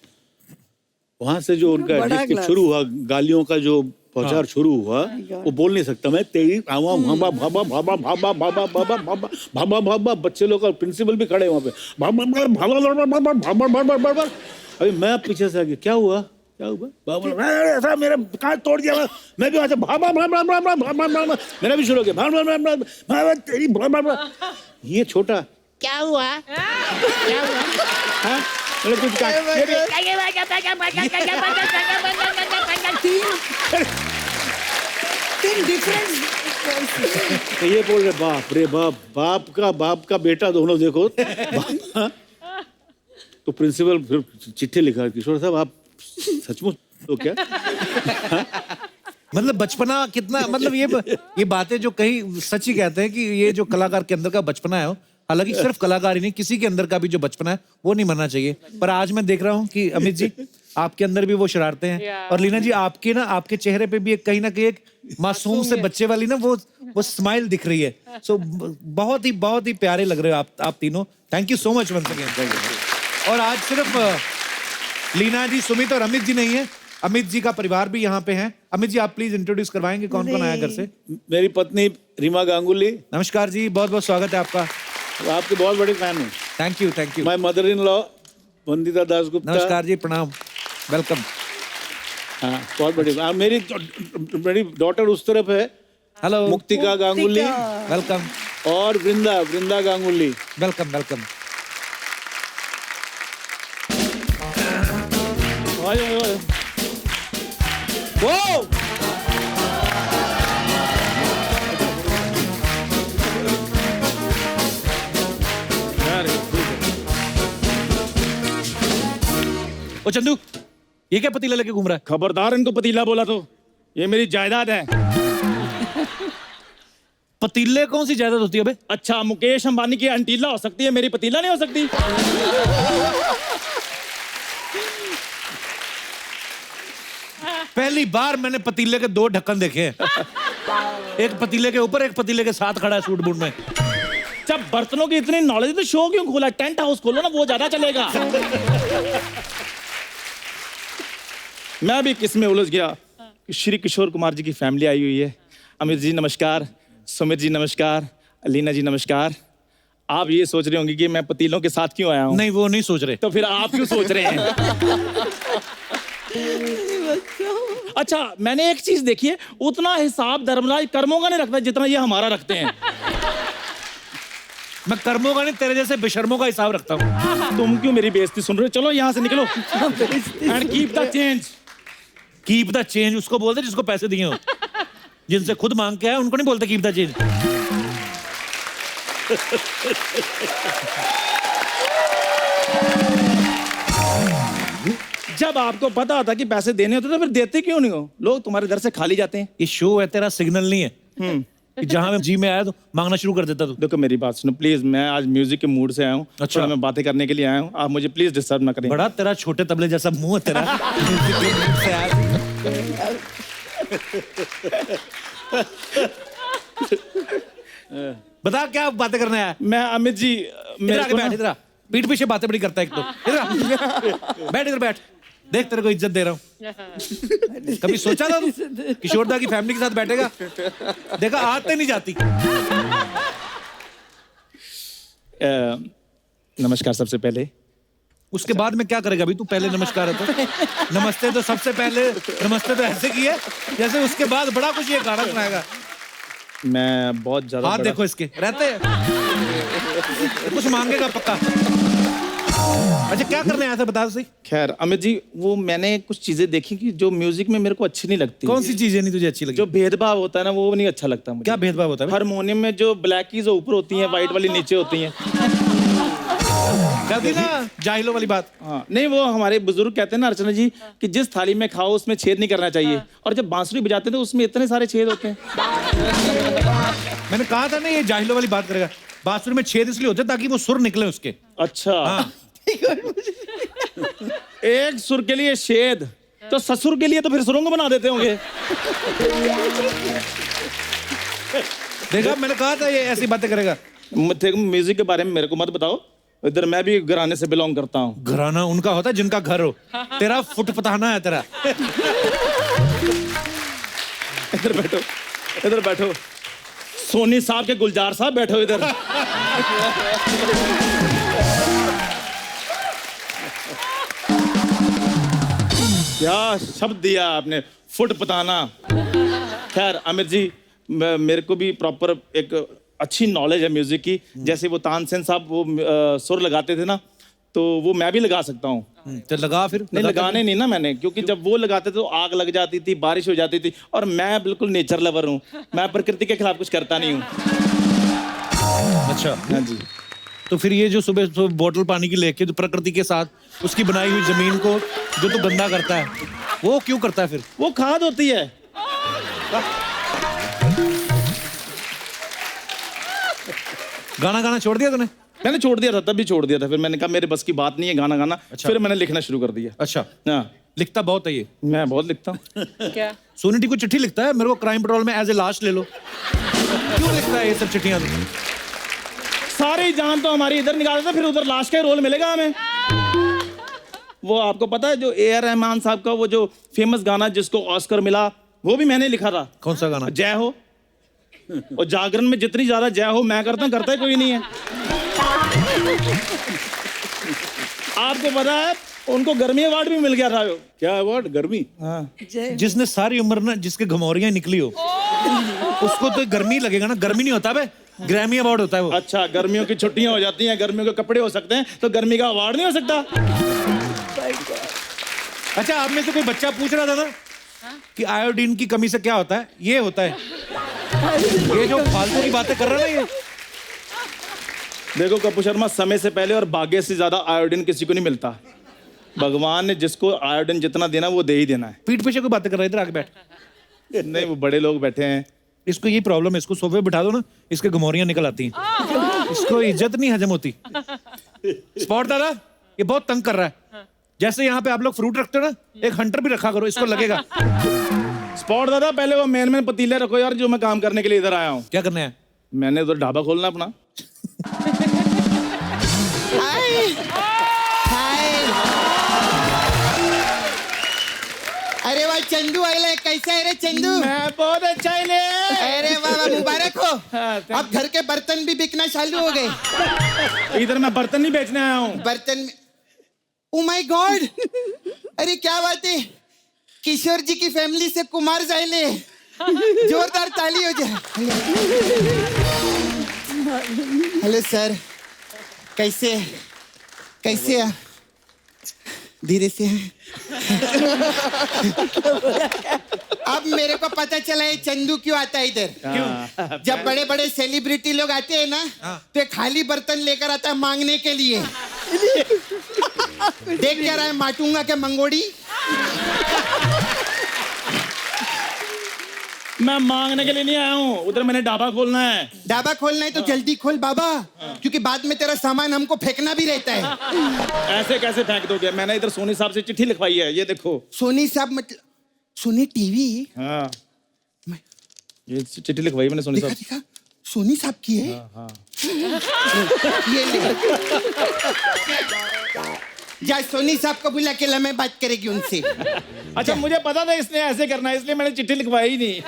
वहां से जो उनका
बड़ा
डिस्ट्रिक्ट
glass।
शुरू हुआ, गालियों का जो प्रचार शुरू हुआ, वो बोल नहीं सकता, मैं तेरी भाबा भाबा भाबा भाबा भाबा भाबा भाबा भाबा भाबा भाबा, बच्चे लोग और प्रिंसिपल भी खड़े वहाँ पे, भाबा भाबा भाबा भाबा भाबा। अभी मैं पीछे से आ गया, क्या हुआ क्या हुआ? बाबा ऐसा मेरा कांच तोड़ दिया, मैं भी वहाँ से भाबा भाबा भाबा भाबा भाबा, मेरा भी शुरू हो गया भाबा भाबा भाबा तेरी भाबा। ये छोटा क्या हुआ क्या हुआ? हाँ मतलब कुछ
तीन डिफरेंट।
ये बोल रहे बाप रे बाप का बेटा दोनों देखो। तो प्रिंसिपल फिर चिट्ठी लिखा, किशोर साहब आप सचमुच तो क्या?
मतलब बचपना कितना, मतलब ये बातें जो कहीं सच ही कहते हैं कि ये जो कलाकार के अंदर का बचपना है, हालांकि सिर्फ कलाकार ही नहीं, किसी के अंदर का भी जो बचपना है वो नहीं मरना चाहिए। पर आज मैं देख रहा हूँ कि अमित जी आपके अंदर भी वो शरारतें हैं, और लीना जी आपके चेहरे पे भी एक कहीं ना कहीं एक मासूम से बच्चे वाली ना वो स्माइल दिख रही है। सो बहुत ही प्यारे लग रहे हो आप तीनों। Thank you so much once again. और आज सिर्फ लीना जी, सुमित और अमित जी नहीं है, अमित जी का परिवार भी यहाँ पे है। अमित जी आप प्लीज इंट्रोड्यूस करवाएंगे कौन कौन आया घर से?
मेरी पत्नी रीमा गांगुली।
नमस्कार जी, बहुत बहुत स्वागत है आपका।
आपके बहुत बड़े फैन हूँ।
Thank you.
My mother in law Vandita Dasgupta.
नमस्कार जी, प्रणाम, वेलकम।
हाँ बहुत बड़ी। मेरी डॉटर उस तरफ है,
हेलो,
मुक्तिका गांगुली,
वेलकम।
और वृंदा गांगुली।
वेलकम।
वो
ओ चंदू, ये क्या पतीला लेके घूम रहा है?
खबरदार, इनको पतीला बोला तो ये मेरी जायदाद है।
पतीले कौन सी जायदाद होती है बे?
अच्छा, मुकेश अंबानी की अंटीला हो सकती है, मेरी पतीला नहीं हो सकती?
पहली बार मैंने पतीले के 2 ढक्कन देखे हैं। एक पतीले के ऊपर, एक पतीले के साथ खड़ा है सूट बूट में।
जब बर्तनों की इतनी नॉलेज तो शो क्यों खोला? टेंट हाउस खोलो ना, वो ज्यादा चलेगा। मैं भी किस में उलझ गया। श्री किशोर कुमार जी की फैमिली आई हुई है। अमित जी नमस्कार, सुमित जी नमस्कार, अलीना जी नमस्कार। आप ये सोच रहे होंगे कि मैं पतीलों के साथ क्यों आया हूँ।
नहीं, वो नहीं सोच रहे।
तो फिर आप क्यों सोच रहे हैं? अच्छा, मैंने एक चीज देखी है, उतना हिसाब धर्मराज कर्मों का नहीं रखता जितना ये हमारा रखते हैं।
मैं कर्मों का नहीं, तेरे जैसे बेशर्मों का हिसाब रखता हूँ।
तुम क्यों मेरी बेइज्जती सुन रहे हो? चलो यहाँ से निकलो and keep the change.
Keep the change उसको बोलते जिसको पैसे दिए हो। जिनसे खुद मांग के आए उनको नहीं बोलते कीप द चेंज।
जब आपको पता होता कि पैसे देने होते तो फिर देते क्यों नहीं हो? लोग तुम्हारे घर से खाली जाते हैं।
ये शो है तेरा, सिग्नल नहीं है कि जहां मैं जी में आया तो मांगना शुरू कर देता तू।
देखो मेरी बात सुनो प्लीज, मैं आज म्यूजिक के मूड से आया हूँ।
अच्छा।
मैं बातें करने के लिए आया हूँ, आप मुझे प्लीज डिस्टर्ब ना करें।
बड़ा तेरा छोटे तबले जैसा मुंह है तेरा। बता क्या बातें करने आया?
मैं अमित जी,
इधर आके बैठ, इधर आ। पीठ पीछे बातें बड़ी करता है एक तो। इधर आ। बैठ, इधर बैठ। देख तेरे को इज्जत दे रहा हूँ। कभी सोचा था तू किशोरदा की फैमिली के साथ बैठेगा? देखा आते नहीं जाती।
नमस्कार सबसे पहले।
उसके बाद में क्या करेगा? अभी तू पहले नमस्कार है तो नमस्ते तो सबसे पहले, नमस्ते तो ऐसे की है जैसे उसके बाद बड़ा कुछ ये गाना सुनाएगा।
मैं बहुत ज्यादा
हाथ देखो इसके रहते हैं। कुछ मांगेगा पक्का। अच्छा क्या करने आया था बता दो सही।
खैर अमित जी, वो मैंने कुछ चीजें देखी कि जो म्यूजिक में मेरे को अच्छी नहीं लगती।
कौन सी चीजें नहीं तुझे अच्छी लगी?
जो भेदभाव होता है ना, वो नहीं अच्छा लगता मुझे।
क्या भेदभाव होता है?
हारमोनियम में जो ब्लैक कीज ऊपर होती हैं, व्हाइट वाली नीचे होती हैं।
कर दी ना जाहिलों वाली बात।
हाँ, नहीं वो हमारे बुजुर्ग कहते हैं ना अर्चना जी कि जिस थाली में खाओ उसमें छेद नहीं करना चाहिए। और जब बांसुरी बजाते थे उसमें इतने सारे छेद होते हैं।
मैंने कहा था ना ये जाहिलों वाली बात करेगा। बांसुरी में छेद इसलिए होते ताकि वो सुर निकले उसके।
अच्छा।
हाँ।
एक सुर के लिए छेद, तो ससुर के लिए तो फिर सुरंग बना देते होंगे।
देखा, मैंने कहा था ये ऐसी बातें करेगा।
म्यूजिक के बारे में मेरे को मत बताओ, इधर मैं भी घराने से बिलोंग करता हूँ।
घराना उनका होता है जिनका घर हो। तेरा फुट पताना है तेरा।
इधर बैठो, इधर बैठो। सोनी साहब के गुलजार साहब बैठो इधर। क्या शब्द दिया आपने, फुट पताना। खैर अमित जी, मेरे को भी प्रॉपर एक अच्छी नॉलेज है म्यूजिक की। जैसे वो तानसेन साहब वो सुर लगाते थे ना, तो वो मैं भी लगा सकता हूँ।
तो लगा फिर।
नहीं लगाने नहीं ना मैंने, क्योंकि जब वो लगाते थे तो आग लग जाती थी, बारिश हो जाती थी। और मैं बिल्कुल नेचर लवर हूँ, मैं प्रकृति के खिलाफ कुछ करता नहीं हूँ।
अच्छा
हाँ जी।
तो फिर ये जो सुबह सुबह बोतल पानी की लेके जो प्रकृति के साथ उसकी बनाई हुई जमीन को जो तू गंदा करता है, वो क्यों करता है फिर?
वो खाद होती है।
गाना गाना छोड़ दिया तूने?
मैंने छोड़ दिया था, तब भी छोड़ दिया था। फिर मैंने कहा मेरे बस की बात नहीं है गाना गाना।
अच्छा।
फिर मैंने लिखना शुरू कर दिया।
अच्छा,
हाँ,
लिखता बहुत है ये।
मैं बहुत लिखता हूँ।
क्या?
सोनी को चिट्ठी लिखता है, मेरे को क्राइम पेट्रोल में एज ए लास्ट ले लो। क्यों लिखता है ये सब चिट्ठियां?
सारी जान तो हमारी इधर निकाल देता, फिर उधर लास्ट का रोल मिलेगा हमें। वो आपको पता है जो A.R. रहमान साहब का वो जो फेमस गाना जिसको ऑस्कर मिला, वो भी मैंने लिखा था।
कौन सा गाना?
जय हो। और जागरण में जितनी ज्यादा जय हो मैं करता हूं, करता है कोई नहीं है। आपको पता है उनको गर्मी अवार्ड भी मिल गया था।
क्या अवार्ड? गर्मी?
हाँ।
जिसने सारी उम्र ना जिसके घमौरियां निकली हो उसको तो गर्मी लगेगा ना। गर्मी नहीं होता बे, ग्रैमी अवार्ड होता है वो।
अच्छा, गर्मियों की छुट्टियां हो जाती हैं, गर्मियों के कपड़े हो सकते हैं, तो गर्मी का अवार्ड नहीं हो सकता?
अच्छा, आप में से कोई बच्चा पूछ रहा था ना कि आयोडीन की कमी से क्या होता है? ये होता है। ये जो फालतू की बातें कर रहा है ना ये।
देखो कपूर शर्मा, समय से पहले और भाग्य से ज्यादा आयोडीन किसी को नहीं मिलता। भगवान ने जिसको आयोडीन जितना देना वो दे ही देना है।
पीठ पीछे कोई बातें कर रहा है, इधर आके बैठ।
नहीं, वो बड़े लोग बैठे हैं।
इसको यही प्रॉब्लम है, इसको सोफे पे बिठा दो ना, इसके गमोरियां निकल आती हैं। इसको इज्जत नहीं हजम होती। स्पॉट दादा, ये बहुत तंग कर रहा है। जैसे यहाँ पे आप लोग फ्रूट रखते हो ना, एक हंटर भी रखा करो, इसको लगेगा।
स्पॉट दादा, पहले वो मेन पतीले रखो यार, जो मैं काम करने के लिए इधर आया हूँ।
क्या करना है?
मैंने उधर ढाबा खोलना अपना।
अरे वाह चंदू आइले, कैसा है रे चंदू?
मैं बहुत अच्छा ही ले।
अरे वाह वाह, मुबारक हो। अब घर के बर्तन भी बिकना चालू हो गए।
इधर मैं बर्तन नहीं बेचने आया हूँ।
बर्तन में, ओ माय गॉड, अरे क्या बात है, किशोर जी की फैमिली से कुमार जाइले, जोरदार ताली हो जाए। हेलो सर, कैसे कैसे हैं? धीरे से हैं। अब मेरे को पता चला है चंदू क्यों आता है इधर।
क्यों?
जब बड़े बड़े सेलिब्रिटी लोग आते हैं ना, तो एक खाली बर्तन लेकर आता है मांगने के लिए। देख क्या रहा है, माटूंगा क्या मंगोड़ी?
मैं मांगने के लिए नहीं आया हूँ, उधर मैंने ढाबा खोलना है।
ढाबा खोलना है तो जल्दी खोल बाबा, क्योंकि बाद में तेरा सामान हमको फेंकना भी रहता है।
ऐसे कैसे फेंक दोगे? मैंने इधर सोनी साहब से चिट्ठी लिखवाई है, ये देखो।
सोनी साहब मतलब सोनी टीवी?
हाँ, ये चिट्ठी लिखवाई मैंने सोनी
दिखा
साहब।
दिखा, सोनी साहब की है।
हाँ।
ये ले। जा सोनी साहब को बुला के लम्हे बात करेगी उनसे।
अच्छा, मुझे पता था इसने ऐसे करना है, इसलिए मैंने चिट्ठी लिखवाई ही नहीं।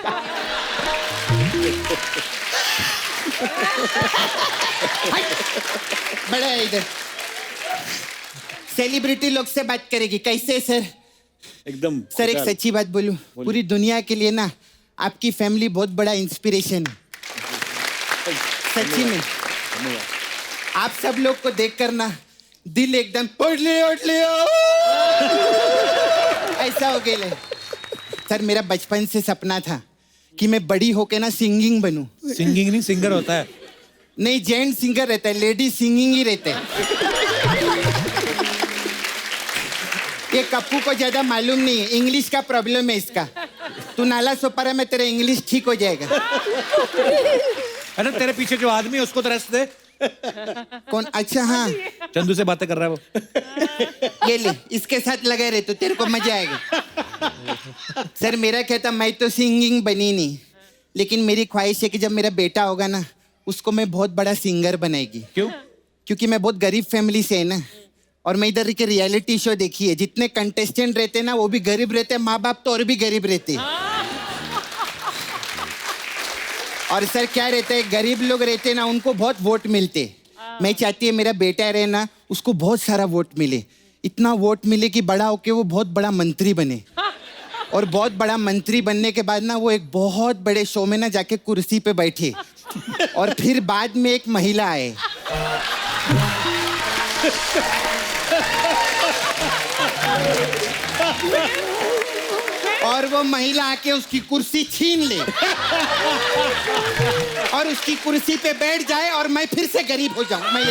बड़ा है इधर, सेलिब्रिटी लोग से बात करेगी। कैसे सर?
एकदम
सर, एक सच्ची बात बोलूं, पूरी दुनिया के लिए ना आपकी फैमिली बहुत बड़ा इंस्पिरेशन है। सच्ची में आप सब लोग को देखकर ना दिल एकदम उठ लियो ऐसा हो गया। सर, मेरा बचपन से सपना था कि मैं बड़ी होके ना सिंगिंग बनूं।
सिंगिंग नहीं, सिंगर होता है।
नहीं, जेंट सिंगर रहता है, लेडी सिंगिंग ही रहता है। ये कप्पू को ज्यादा मालूम नहीं है, इंग्लिश का प्रॉब्लम है इसका। तू नाला सोपारा में तेरा इंग्लिश ठीक हो जाएगा।
अरे तेरे पीछे जो आदमी है उसको तो रेस्ट दे।
कौन? अच्छा हाँ,
चंदू से बातें कर रहा है वो।
ये ले, इसके साथ लगे रहे तो तेरे को मजा आएगा। सर, मेरा कहता, मैं तो सिंगिंग बनी नहीं, लेकिन मेरी ख्वाहिश है कि जब मेरा बेटा होगा ना, उसको मैं बहुत बड़ा सिंगर बनाएगी।
क्यों?
क्योंकि मैं बहुत गरीब फैमिली से है ना, और मैं इधर के रियलिटी शो देखी है, जितने कंटेस्टेंट रहते हैं ना वो भी गरीब रहते हैं, माँ बाप तो और भी गरीब रहते हैं। और सर क्या रहता है, गरीब लोग रहते हैं ना उनको बहुत वोट मिलते। मैं चाहती है मेरा बेटा रहे ना, उसको बहुत सारा वोट मिले, इतना वोट मिले कि बड़ा होके वो बहुत बड़ा मंत्री बने। और बहुत बड़ा मंत्री बनने के बाद ना वो एक बहुत बड़े शो में ना जाके कुर्सी पे बैठे, और फिर बाद में एक महिला आए और वो महिला आके उसकी कुर्सी छीन ले और उसकी कुर्सी पे बैठ जाए और मैं फिर से गरीब हो जाऊं। मैं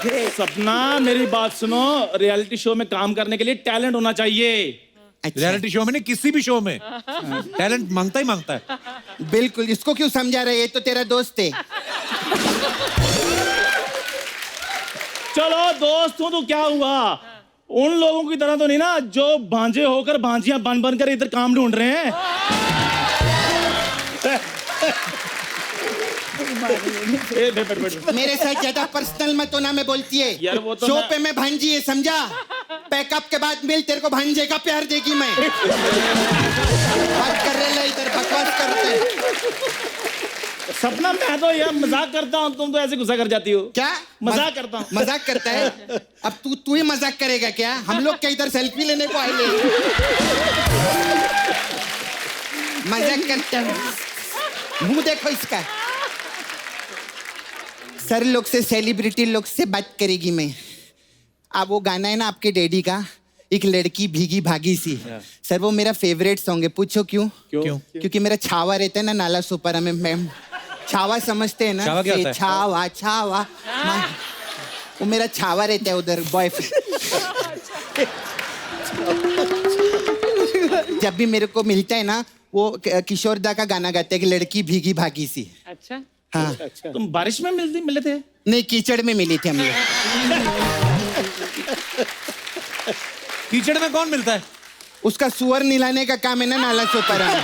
यही
सपना, मेरी बात सुनो, रियलिटी शो में काम करने के लिए टैलेंट होना चाहिए।
रियलिटी शो में नहीं, किसी भी शो में टैलेंट मांगता ही मांगता है।
बिल्कुल, इसको क्यों समझा रहे? ये तो तेरा दोस्त है।
चलो दोस्त हूं तो क्या हुआ, उन लोगों की तरह तो नहीं ना जो भांजे होकर भांजियां बन बन कर इधर काम ढूंढ रहे हैं।
मेरे साथ ज्यादा पर्सनल मत होना, मैं बोलती है
यार वो तो
शो पे मैं भांजी है, समझा? पैकअप के बाद मिल, तेरे को भांजे का प्यार देगी मैं। बात कर रहे ला इधर, बकवास करते।
सपना, मैं तो यार मजाक करता हूँ, तुम तो ऐसे गुस्सा कर जाती हो।
क्या
मजाक करता हूँ?
मजाक करता है? अब तू ही मजाक करेगा क्या? हम लोग क्या इधर सेल्फी लेने को आए? मजाक करता हूँ, मुंह देखो इसका। सर लोग से, सेलिब्रिटी लोग से बात करेगी मैं। अब वो गाना है ना आपके डैडी का, एक लड़की भीगी भागी सी, सर वो मेरा फेवरेट सॉन्ग है। पूछो क्यों?
क्यों?
क्योंकि मेरा छावा रहता है ना नाला सुपारा में, मैम छावा समझते हैं ना?
छावा क्या होता है?
छावा छावा वो मेरा छावा रहता है उधर बॉयफ्रेंड। जब भी मेरे को मिलता है ना वो किशोर दा का गाना गाते हैं कि लड़की भीगी भागी सी।
अच्छा
हाँ
तुम बारिश में मिले थे?
नहीं, कीचड़ में मिली थी हम लोग।
कीचड़ में कौन मिलता है?
उसका सुअर निलाने का काम है ना नाला सोपारा में।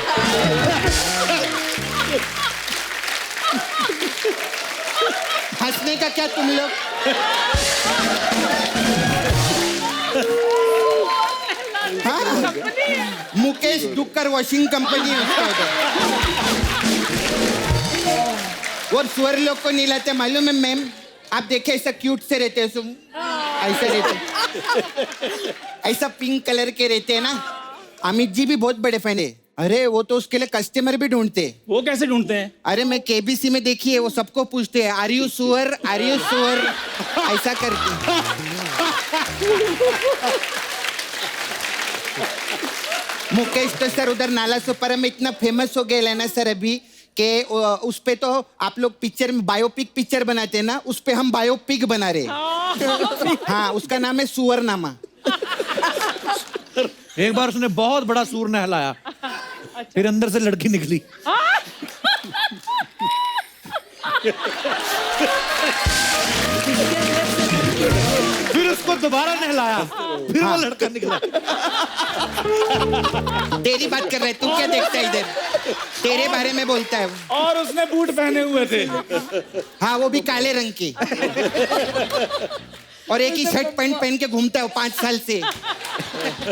हंसने का क्या तुम लोग? हाँ, मुकेश डुक्कर वॉशिंग कंपनी है उसका उधर। और सुअर लोग को निलाते मालूम है मैम? आप देखे ऐसा क्यूट से रहते हैं ऐसा रहते, ऐसा पिंक कलर के रहते हैं ना। अमित जी भी बहुत बड़े फैन है। अरे वो तो उसके लिए कस्टमर भी ढूंढते।
वो कैसे ढूंढते हैं?
अरे मैं केबीसी में देखी है, वो सबको पूछते हैं आर यू सुअर, आर यू सुअर, ऐसा करके। मुकेश तो सर उधर नाला सोपारा में इतना फेमस हो गया है ना सर अभी कि उस पे तो आप लोग पिक्चर में बायोपिक पिक्चर बनाते हैं ना, उस पे हम बायोपिक बना रहे। हाँ, उसका नाम है सुअरनामा।
एक बार उसने बहुत बड़ा सूर नहलाया, फिर अंदर से लड़की निकली। फिर उसको दोबारा नहलाया, फिर वो लड़का निकला।
तेरी बात कर रहे, तू क्या देखता है इधर? तेरे बारे में बोलता है वो।
और उसने बूट पहने हुए थे।
हाँ, वो भी काले रंग के। और एक ही शर्ट पैंट पहन के घूमता है वो 5 साल से,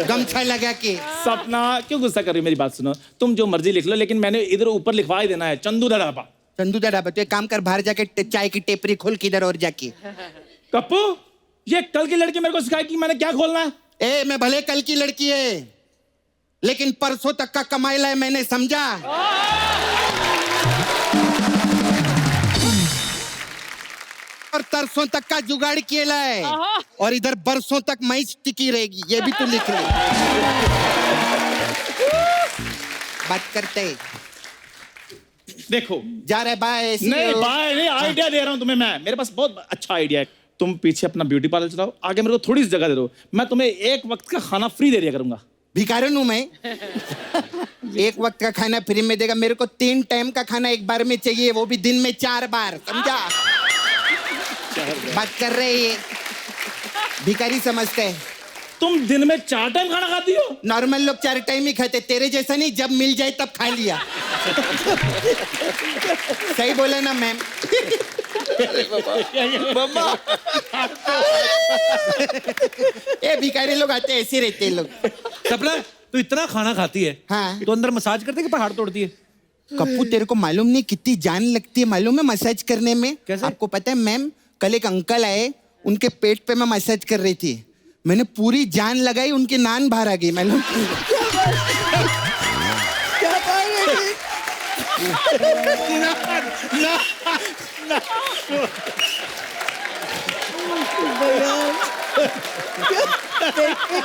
गमछा लगा के।
सपना क्यों गुस्सा कर रही हो? मेरी बात सुनो, तुम जो मर्जी लिख लो, लेकिन मैंने इधर ऊपर लिखवा ही देना है चंदू दा ढाबा।
चंदू दा ढाबा? तो एक काम कर, बाहर जाके चाय की टेपरी खोल किधर और जाके।
कप्पू, ये कल की लड़की मेरे को सिखाएगी मैंने क्या खोलना है।
ए, मैं भले कल की लड़की है, लेकिन परसों तक का कमाई है मैंने, समझा? और तरसों तक का जुगाड़ किया है, और इधर बरसों तक मैच टिकी रहेगी, ये भी तू लिख ले। बात करते हैं।
देखो
जा रहे बाय।
नहीं बाय नहीं, आइडिया दे रहा हूं तुम्हें मैं। मेरे पास बहुत अच्छा आइडिया है। तुम पीछे अपना ब्यूटी पार्लर चलाओ, आगे मेरे को थोड़ी सी जगह दे दो, मैं तुम्हें एक वक्त का खाना फ्री दे दिया करूंगा।
भिखारन हूं मैं? एक वक्त का खाना फ्री में देगा? मेरे को 3 टाइम का खाना एक बार में चाहिए, वो भी दिन में 4 बार, समझा? बात कर रहे हैं, भिखारी समझते हैं।
तुम दिन में 4 टाइम खाना खाती हो?
नॉर्मल लोग 4 टाइम ही खाते, तेरे जैसा नहीं, जब मिल जाए तब खा लिया। सही बोला ना मैम? ये भिखारी लोग आते हैं, ऐसे रहते हैं लोग।
सपना, तू इतना खाना खाती है,
हाँ।
तो अंदर मसाज करते कि पहाड़ तोड़ती है?
कप्पू, तेरे को मालूम नहीं कितनी जान लगती है मालूम है मसाज करने में?
कैसे?
आपको पता है मैम, कल एक अंकल आए, उनके पेट पे मैं मसाज कर रही थी, मैंने पूरी जान लगाई, उनकी नान बाहर आ गई मालूम?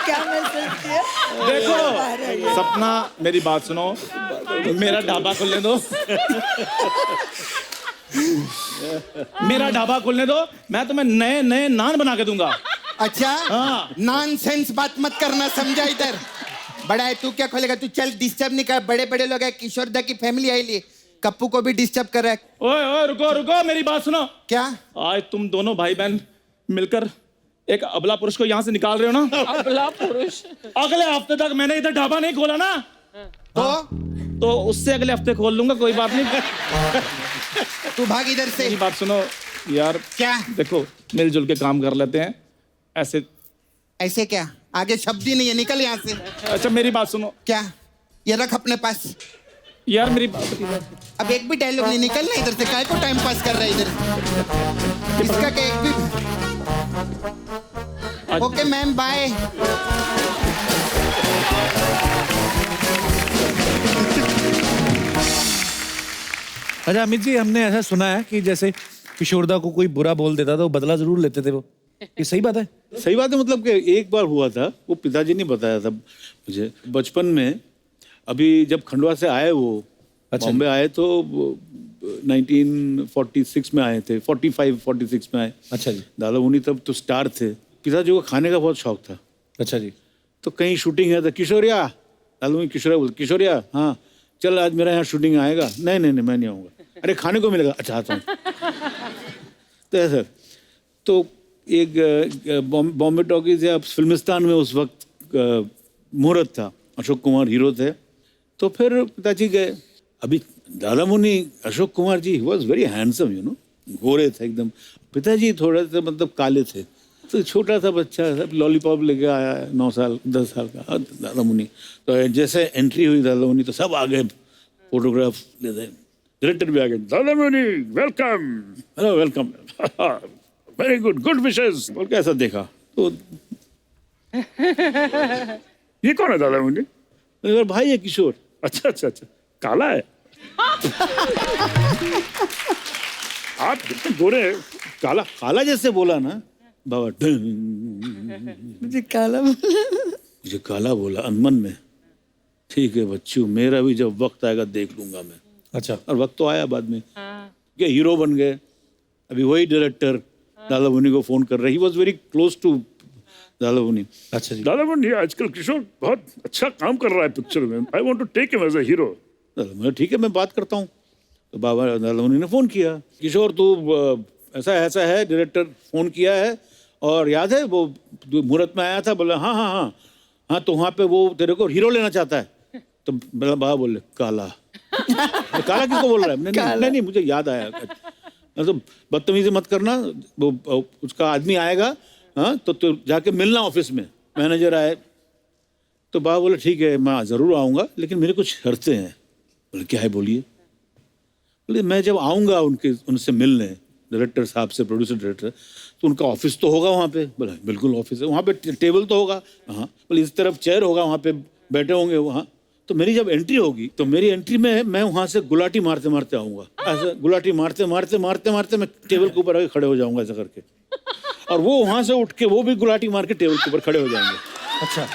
क्या मैसेज किया?
देखो सपना, मेरी बात सुनो, मेरा ढाबा खोलने दो। मेरा ढाबा खोलने दो, मैं तुम्हें नए नए नान बना के दूंगा।
अच्छा,
हाँ।
नॉनसेंस बात मत करना, समझा? इधर बड़ा है, तू क्या खोलेगा? तू चल, डिस्टर्ब नहीं कर, बड़े बड़े लोग हैं, किशोर दा की फैमिली आई ली, कप्पू को भी डिस्टर्ब कर रहा है।
ओए ओए रुको रुको, मेरी बात सुनो।
क्या?
आज तुम दोनों भाई बहन मिलकर एक अबला पुरुष को यहाँ से निकाल रहे हो ना?
अबला पुरुष।
अगले हफ्ते तक मैंने इधर ढाबा नहीं खोला ना, तो उससे अगले हफ्ते खोल लूंगा, कोई बात नहीं।
तू भाग इधर से।
मेरी बात सुनो यार।
क्या?
देखो, मिलजुल के काम कर लेते हैं, ऐसे
ऐसे क्या? आगे शब्द ही नहीं है, निकल यहाँ से।
अच्छा मेरी बात सुनो।
क्या? ये रख अपने पास।
यार मेरी बात,
अब एक भी डायलॉग नहीं निकलना इधर से, काय को टाइम पास कर रहा है इधर? इसका क्या एक भी? Okay ma'am, bye.
अच्छा अमित जी, हमने ऐसा सुना है कि जैसे किशोरदा को कोई बुरा बोल देता था, वो बदला जरूर लेते थे, वो ये सही बात है?
सही बात है। मतलब कि एक बार हुआ था, वो पिताजी ने बताया था मुझे बचपन में, अभी जब खंडवा से आए वो,
अच्छा।
बॉम्बे आए, तो 1946 में आए थे, 45-46 में आए।
अच्छा जी।
दादा मुनि तब तो स्टार थे। पिताजी को खाने का बहुत शौक था,
अच्छा जी।
तो कहीं शूटिंग है तो किशोरिया, दादा मुनि किशोरिया बोलते, किशोरिया हाँ चल आज मेरा यहाँ शूटिंग आएगा। नहीं नहीं नहीं मैं नहीं आऊँगा। अरे खाने को मिलेगा, अच्छा आता हूँ। तो ऐसा तो एक बॉम्बे टॉकीज या फिल्मिस्तान में उस वक्त मुहूर्त था, अशोक कुमार हीरो थे। तो फिर पिताजी गए। अभी Dada Muni Ashok Kumar ji was very handsome, you know, गोरे थे एकदम। पिताजी थोड़े से मतलब काले थे। तो छोटा सा बच्चा सब लॉलीपॉप लेके आया है, 9 साल 10 साल का दादा मुनि। तो जैसे एंट्री हुई दादा मुनि तो सब आ गए फोटोग्राफ लेते। डायरेक्टर भी आ गए, दादा मुनि welcome, hello welcome, very good, good wishes बोल के ऐसा देखा। तो
ये कौन है दादा मुनि?
मेरा भाई है किशोर।
अच्छा अच्छा अच्छा, काला है। आप कितने गोरे हैं।
काला काला जैसे बोला ना बाबा, डंग।
मुझे काला बोला।
मुझे काला बोला अनमन में। ठीक है बच्चू, मेरा भी जब वक्त आएगा देख लूंगा मैं।
अच्छा।
और वक्त तो आया बाद में कि हीरो बन गए। अभी वही डायरेक्टर दादा मुनि को फोन कर रहे। He was very close to Dadamoni.
अच्छा जी।
दादा मुनि आजकल किशोर बहुत अच्छा काम कर रहा है पिक्चर में। I want to take him as a hero.
Dada Muni ठीक है मैं बात करता हूँ। तो बाबा दादा मुनि ने फोन किया, किशोर तू ऐसा ऐसा है, डायरेक्टर फोन किया है और याद है वो मुहूर्त में आया था। बोला हाँ हाँ हाँ हाँ, तो वहाँ पे वो तेरे को हीरो लेना चाहता है। तो बाबा बोले काला। काला किसको बोल रहा है? नहीं नहीं मुझे याद आया। मतलब बदतमीजी मत करना, वो उसका आदमी आएगा हाँ तो जाके मिलना ऑफिस में, मैनेजर आए। तो बाबा बोले ठीक है मैं ज़रूर आऊँगा, लेकिन मेरे कुछ शर्तें हैं। बोले क्या है बोलिए। बोले मैं जब आऊँगा उनसे मिलने, डायरेक्टर साहब से, प्रोड्यूसर डायरेक्टर, तो उनका ऑफिस तो होगा वहाँ पे। बोला बिल्कुल ऑफिस है, वहाँ पे टेबल तो होगा। हाँ बोले इस तरफ चेयर होगा, वहाँ पे बैठे होंगे वहाँ। तो मेरी जब एंट्री होगी तो मेरी एंट्री में मैं वहाँ से गुलाटी मारते मारते आऊँगा। ऐसे गुलाटी मारते मारते मारते मारते मैं टेबल के ऊपर आके खड़े हो जाऊँगा ऐसा करके, और वो वहाँ से उठ के वो भी गुलाटी मार के टेबल के ऊपर खड़े हो जाएंगे।
अच्छा।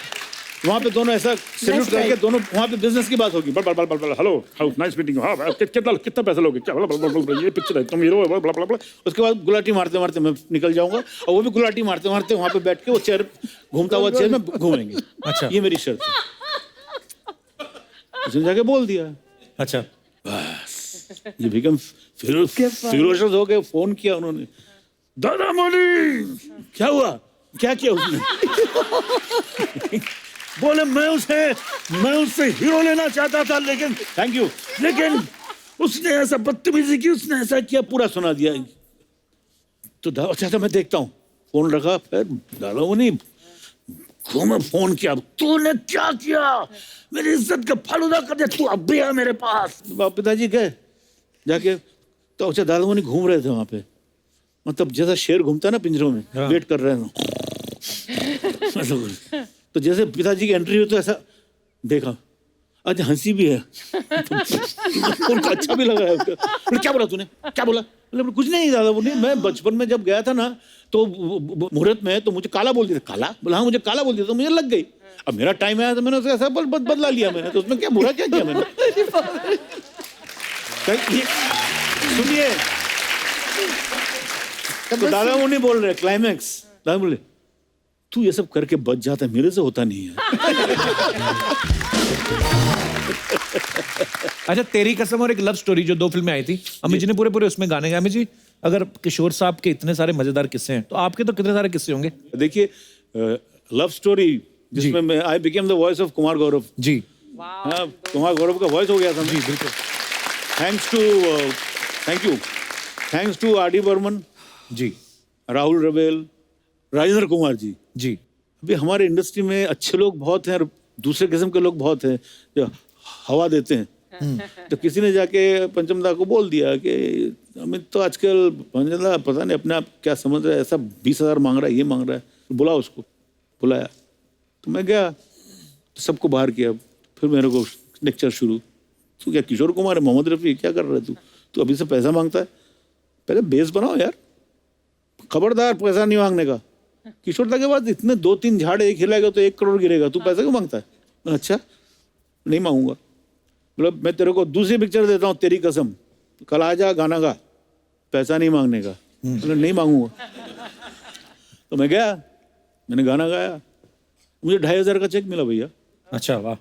वहाँ पे दोनों ऐसा सैल्यूट करके दोनों वहाँ पे बिजनेस की बात होगी।
बल बल बल बल बल, hello how nice meeting you. हाँ कितना पैसा लोगे क्या? बल बल बल बल, ये पिक्चर है, तुम हीरो हो, बल बल बल।
उसके बाद गुलाटी मारते मारते मैं निकल जाऊंगा, और वो भी गुलाटी मारते मारते वहाँ पे बैठ के वो चेयर घूमता हुआ चेयर में घूमेंगे।
अच्छा।
ये मेरी शर्त है। उसने जाके बोल दिया।
अच्छा।
बस ये बिकम फिरोशस हो गए। फोन किया उन्होंने,
दादा मुनि
क्या हुआ, क्या किया उसने?
बोले मैं उससे हीरो लेना चाहता था, लेकिन
थैंक यू,
लेकिन उसने ऐसा बदतमीजी की, उसने ऐसा
क्या पूरा सुना दिया। तो अच्छा मैं देखता हूँ। फोन रखा, फिर दादा मुनि घूमे, फोन किया,
तूने क्या किया? मेरी इज्जत का फालूदा कर दिया। तू अब भी है मेरे पास।
पिताजी गए जाके। तो अच्छा दादा मुनि घूम रहे थे वहां पे, मतलब जैसा शेर घूमता है ना पिंजरों में, वेट कर रहे हैं। तो जैसे पिताजी की एंट्री हुई तो ऐसा देखा, आज हंसी भी है। उनको अच्छा भी लग रहा है उसका। बोले, क्या बोला तूने, क्या बोला? बोले कुछ नहीं दादा मुनि, मैं बचपन में जब गया था ना तो मुहूर्त में तो मुझे काला बोल दिया। काला? बोला हाँ मुझे काला बोल दिया, तो मुझे लग गई। अब मेरा टाइम आया तो मैंने उसका ऐसा बदला लिया मैंने। तो उसमें क्या बुरा क्या किया मैंने? सुनिए, तो दादा मुनि बोल रहे क्लाइमैक्स, दादा बोले तू ये सब करके बच जाता है, मेरे से होता नहीं है।
अच्छा, तेरी कसम और एक लव स्टोरी जो 2 फिल्में आई थी, अमित जी ने पूरे पूरे उसमें गाने गाए। अमित जी, अगर किशोर साहब के इतने सारे मजेदार किस्से हैं तो आपके तो कितने सारे किस्से होंगे।
देखिए लव स्टोरी जिसमें मैं I became the voice of Kumar Gaurav
ji.
हाँ, कुमार गौरव का वॉइस हो गया था जी, बिल्कुल। Thanks to R D Burman
ji,
Rahul Rawail, Rajendra Kumar ji.
जी।
अभी हमारे इंडस्ट्री में अच्छे लोग बहुत हैं और दूसरे किस्म के लोग बहुत हैं जो हवा देते हैं। तो किसी ने जाके पंचमदा को बोल दिया कि अमित तो आजकल पंचमदा पता नहीं अपने आप क्या समझ रहा है, ऐसा 20,000 मांग रहा है, ये मांग रहा है। तो बुला उसको, बुलाया तो मैं गया, तो सबको बाहर किया। फिर मेरे को लेक्चर शुरू, तू क्या किशोर कुमार है, मोहम्मद रफ़ी, क्या कर रहा है तू अभी से पैसा मांगता है? पहले बेस बनाओ यार, खबरदार पैसा नहीं मांगने का। किशोरदा के बाद इतने 2-3 झाड़ एक हिलाएगा तो 1 करोड़ गिरेगा, तू पैसा क्यों मांगता है? अच्छा नहीं मांगूंगा। मतलब मैं तेरे को दूसरी पिक्चर देता हूँ, तेरी कसम, कल आ जा गाना गा, पैसा नहीं मांगने का। मैंने नहीं मांगूंगा। तो मैं गया, मैंने गाना गाया, मुझे 2,500 का चेक मिला भैया।
अच्छा वाह।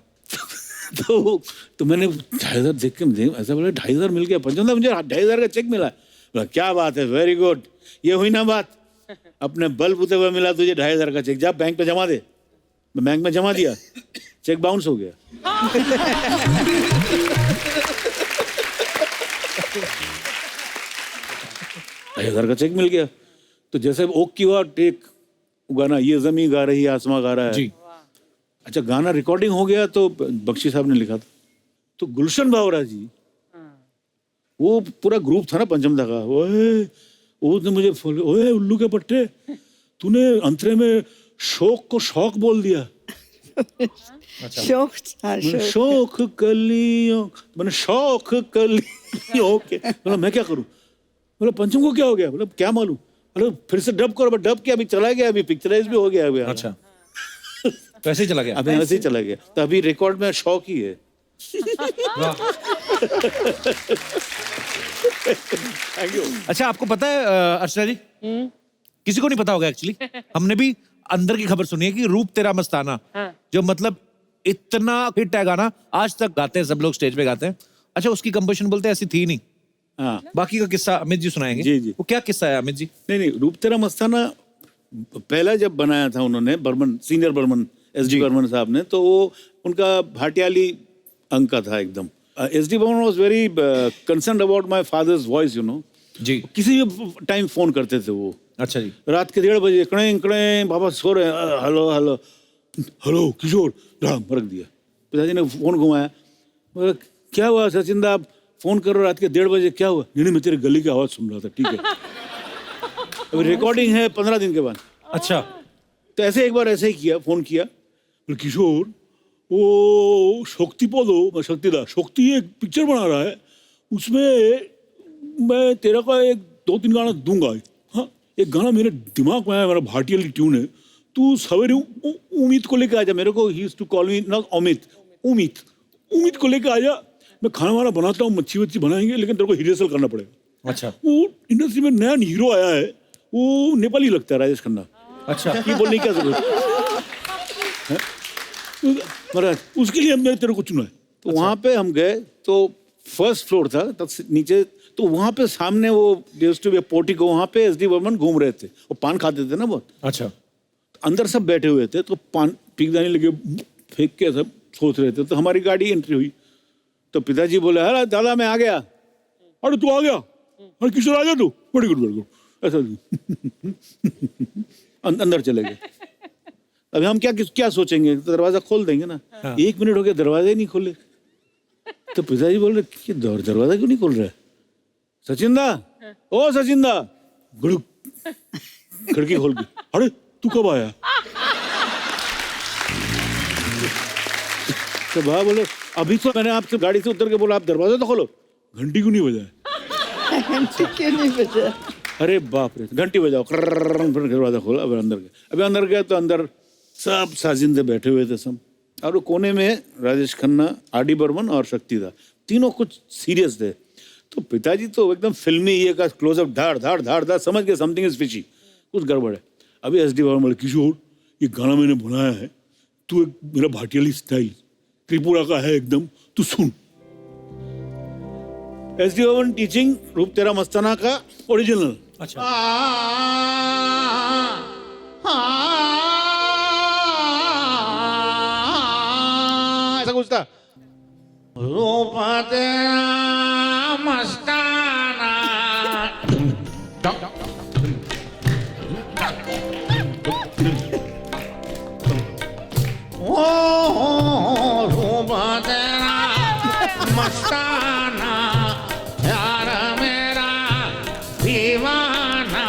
तो मैंने 2,500 देख के ऐसा बोला 2,500 मिल गया पंचम, मुझे 2,500 का चेक मिला। बोला क्या बात है, वेरी गुड, ये हुई ना बात, अपने बल बुते हुए मिला तुझे 2,500 का चेक, जा बैंक पे जमा दे। मैं बैंक में जमा दिया, चेक बाउंस हो गया। $2,500 का चेक मिल गया। तो जैसे ओक की हुआ टेक गाना, ये जमी गा रही आसमां गा रहा है
जी।
अच्छा गाना रिकॉर्डिंग हो गया तो बख्शी साहब ने लिखा था। तो गुलशन बावरा जी, वो पूरा ग्रुप था ना पंचम दा का, उसने मुझे ओए उल्लू के पट्टे, तूने अंतरे में शौक को शौक बोल दिया।
शौक था,
मैंने
शौक।
शौक कलियों, मैंने शौक कलियों के, बोला मैं क्या करूं? बोला पंचम को क्या हो गया? बोला क्या मालूम? बोला फिर से डब करो। डब किया, अभी चला गया, अभी पिक्चराइज भी हो गया अभी।
अच्छा वैसे ही चला गया।
अभी ऐसे ही चला गया, तो अभी रिकॉर्ड में शौक ही है।
वाह।
Thank you.
अच्छा आपको पता है अर्चना जी, किसी को नहीं पता होगा एक्चुअली, हमने भी अंदर की खबर सुनी है कि रूप तेरा मस्ताना, जो मतलब इतना हिट है गाना, आज तक गाते हैं सब लोग, स्टेज पे गाते हैं। अच्छा उसकी कंपोजिशन बोलते हैं ऐसी थी नहीं।
हाँ
बाकी का किस्सा अमित जी सुनाएंगे।
जी, जी।
वो क्या किस्सा है अमित जी?
नहीं, रूप तेरा मस्ताना पहला जब बनाया था उन्होंने, बर्मन, सीनियर बर्मन, एसडी बर्मन साहब ने, तो वो उनका भाटियाली अंक का था एकदम। S D Burman was very concerned about my father's voice, you know.
जी।
किसी भी टाइम फोन करते थे वो,
अच्छा जी।
रात के 1:30 बजे, कड़े कड़े बाबा सो रहे हैं, हेलो हेलो हेलो किशोर, रख दिया। पिताजी ने फोन घुमाया, बोला क्या हुआ सचिन दा, आप फोन करो रात के 1:30 बजे, क्या हुआ? नहीं, मैं तेरे गली की आवाज सुन रहा था। ठीक है, अभी रिकॉर्डिंग है 15 दिन के बाद।
अच्छा
तो ऐसे एक बार ऐसे ही किया, फोन किया, बोले किशोर वो शक्तिपद, शक्तिदा शक्ति एक पिक्चर बना रहा है, उसमें मैं तेरा का 1-2-3 गाना दूंगा। हाँ, एक गाना मेरे दिमाग में आया, मेरा भाटियाली ट्यून है, तू सवेरे उम्मीद को लेके आ जा। मेरे को he used to call me not Amit, उम्मीद को लेके आ जा, मैं खाना वाना बनाता हूँ, मच्छी वच्छी बनाएंगे, लेकिन तेरे को रिहर्सल करना पड़ेगा।
अच्छा।
वो इंडस्ट्री में नया हीरो आया है, वो नेपाली लगता है, राजेश खन्ना।
अच्छा
ये बोलने की क्या जरूरत है? महाराज उसके लिए हमने तेरे को चुना है। तो वहां पे हम गए, तो फर्स्ट फ्लोर था, तब नीचे, तो वहां पे सामने वो पोर्टिको, वहां पे एसडी बर्मन घूम रहे थे, वो पान खाते थे ना बहुत।
अच्छा।
अंदर सब बैठे हुए थे, तो पान पीकदानी लगे फेंक के सब सोच रहे थे। तो हमारी गाड़ी एंट्री हुई, तो पिताजी बोले अरे दादा मैं आ गया। अरे तू आ गया? अरे किशोर आ गया तू, वेरी गुड वेरी गुड, ऐसा अंदर चले गए। अभी हम क्या सोचेंगे, तो दरवाजा खोल देंगे ना। 1 मिनट हो गया, दरवाजा ही नहीं खोले। तो पिताजी बोल रहे दरवाजा क्यों नहीं खोल रहा है? सचिन दा, ओ सचिन दा, गुड़ुक खिड़की खोल के, अरे तू कब आया? तो भाई बोले अभी तो मैंने आपसे गाड़ी से उतर के बोला आप दरवाजा तो खोलो, घंटी क्यों नहीं बजाया?
घंटी क्यों नहीं बजा?
अरे बाप रे, घंटी बजाओ, फिर दरवाजा खोला। अभी अंदर गए, तो अंदर सब साजिंदे बैठे हुए थे सब, और वो कोने में राजेश खन्ना, आर.डी. बर्मन और शक्तिदा, तीनों कुछ सीरियस थे। तो पिताजी तो एकदम फिल्मी ये का क्लोजअप, धाड़ धाड़ धाड़ धाड़, समझ गए समथिंग इज फिशी, कुछ गड़बड़ है। अभी एसडी बर्मन बोले किशोर ये गाना मैंने बनाया है, तू एक मेरा भाटियाली स्टाइल त्रिपुरा का है एकदम, तू सुन। एसडी बर्मन टीचिंग रूप तेरा मस्ताना का ओरिजिनल।
अच्छा।
ऐसा कुछ था।
रूप तेरा मस्ताना, ओ रूप तेरा मस्ताना, यार मेरा दीवाना,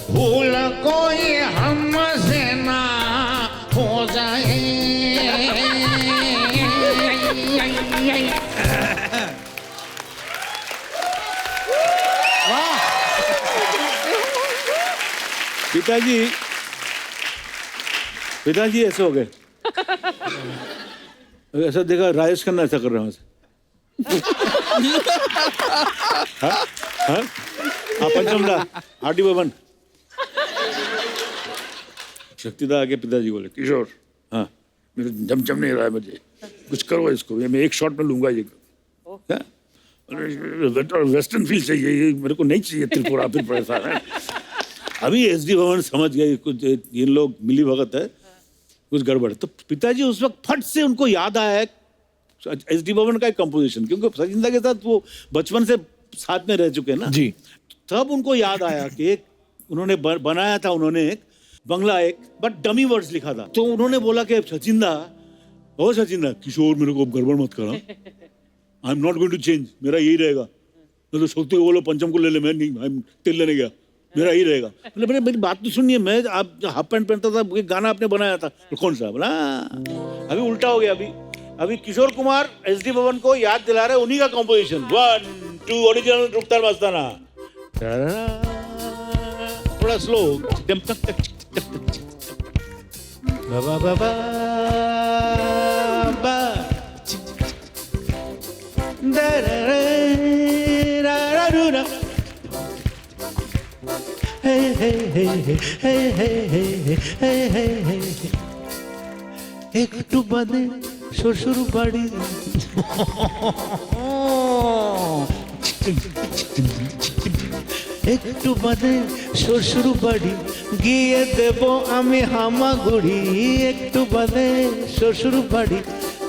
भूल कोई हमसे ना हो जाए।
पिताजी ऐसे हो गए, ऐसा देखा राजेश खन्ना ऐसा कर रहा हूँ। पंचमदा हार्टी बबन शक्तिदा आके पिताजी बोले किशोर हाँ मेरे जमचम नहीं रहा है मुझे कुछ करो इसको ये मैं एक शॉट में लूंगा ये हाँ? वेस्टर्न फील चाहिए ये मेरे को नहीं चाहिए त्रिपुरा फिर पैसा है अभी एसडी भवन समझ गए कुछ ये लोग मिली भगत है कुछ गड़बड़ है। तो पिताजी उस वक्त फट से उनको याद आया एसडी भवन का एक कंपोजिशन क्योंकि सचिंदा के साथ वो बचपन से साथ में रह चुके हैं ना
जी।
तब उनको याद आया कि एक उन्होंने बनाया था उन्होंने एक बंगला एक बट डमी वर्ड्स लिखा था तो उन्होंने बोला कि सचिंदा ओ सचिंदा किशोर मेरे को गड़बड़ मत करा I am not going to change मेरा यही रहेगा मैं तो शक्ति को बोलो पंचम को ले ले मैं नहीं तेल लेने गया मेरा यही रहेगा मतलब मेरी बात तो सुनिए मैं आप हाफ पैंट पहनता था एक गाना आपने बनाया था तो कौन सा बोला अभी उल्टा हो गया अभी किशोर कुमार एसडी भवन को याद दिला रहे उन्हीं का कॉम्पोजिशन 1 2 ओरिजिनल रुकतार मस्ताना थोड़ा स्लो बाबा बाबा
একটু বাদে শ্বশুর বাড়ি একটু বাদে শ্বশুর বাড়ি গিয়ে দেব আমি হামাগুড়ি একটু বাদে শ্বশুর বাড়ি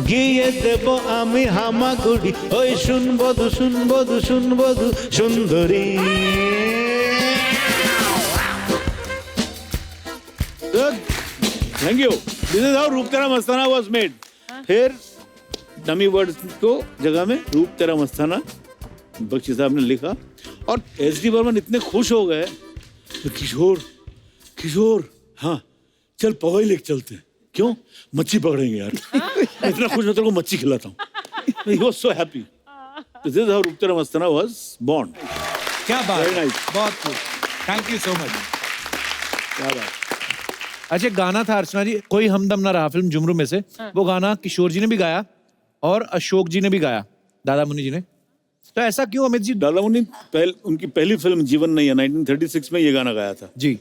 গিয়ে দেব আমি হামাগুড়ি ওই শুনবধু শুনবধু শুনবধু সুন্দরী
thank you this is how रूप तेरा मस्ताना वाज मेड फिर डमी वर्ड्स को जगह में रूप तेरा मस्ताना बख्शी साहब ने लिखा और एसडी बर्मन इतने खुश हो गए तो किशोर हाँ चल पवई लेके चलते हैं क्यों मच्छी पकड़ेंगे यार इतना खुश मैं तेरे को मच्छी खिलाता हूँ he was so happy this is how रूप तेरा मस्ताना वाज बॉर्न
क्या बात
Very
है
nice.
बहुत खूब थैंक यू सो मच
क्या बात
अच्छा गाना था अर्चना जी कोई हमदम ना रहा फिल्म जुमरू में से वो गाना किशोर जी ने भी गाया और अशोक जी ने भी गाया दादा मुनि जी ने तो ऐसा क्यों अमित जी
दादा मुनि उनकी पहली फिल्म जीवन नहीं है 1936 में ये गाना गाया था
जी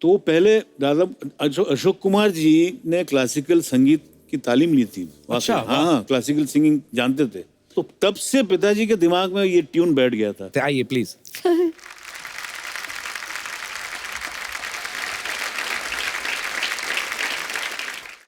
तो पहले दादा अशोक कुमार जी ने क्लासिकल संगीत की तालीम ली थी
अच्छा,
हाँ क्लासिकल सिंगिंग जानते थे तो तब से पिताजी के दिमाग में ये ट्यून बैठ गया था
आइए प्लीज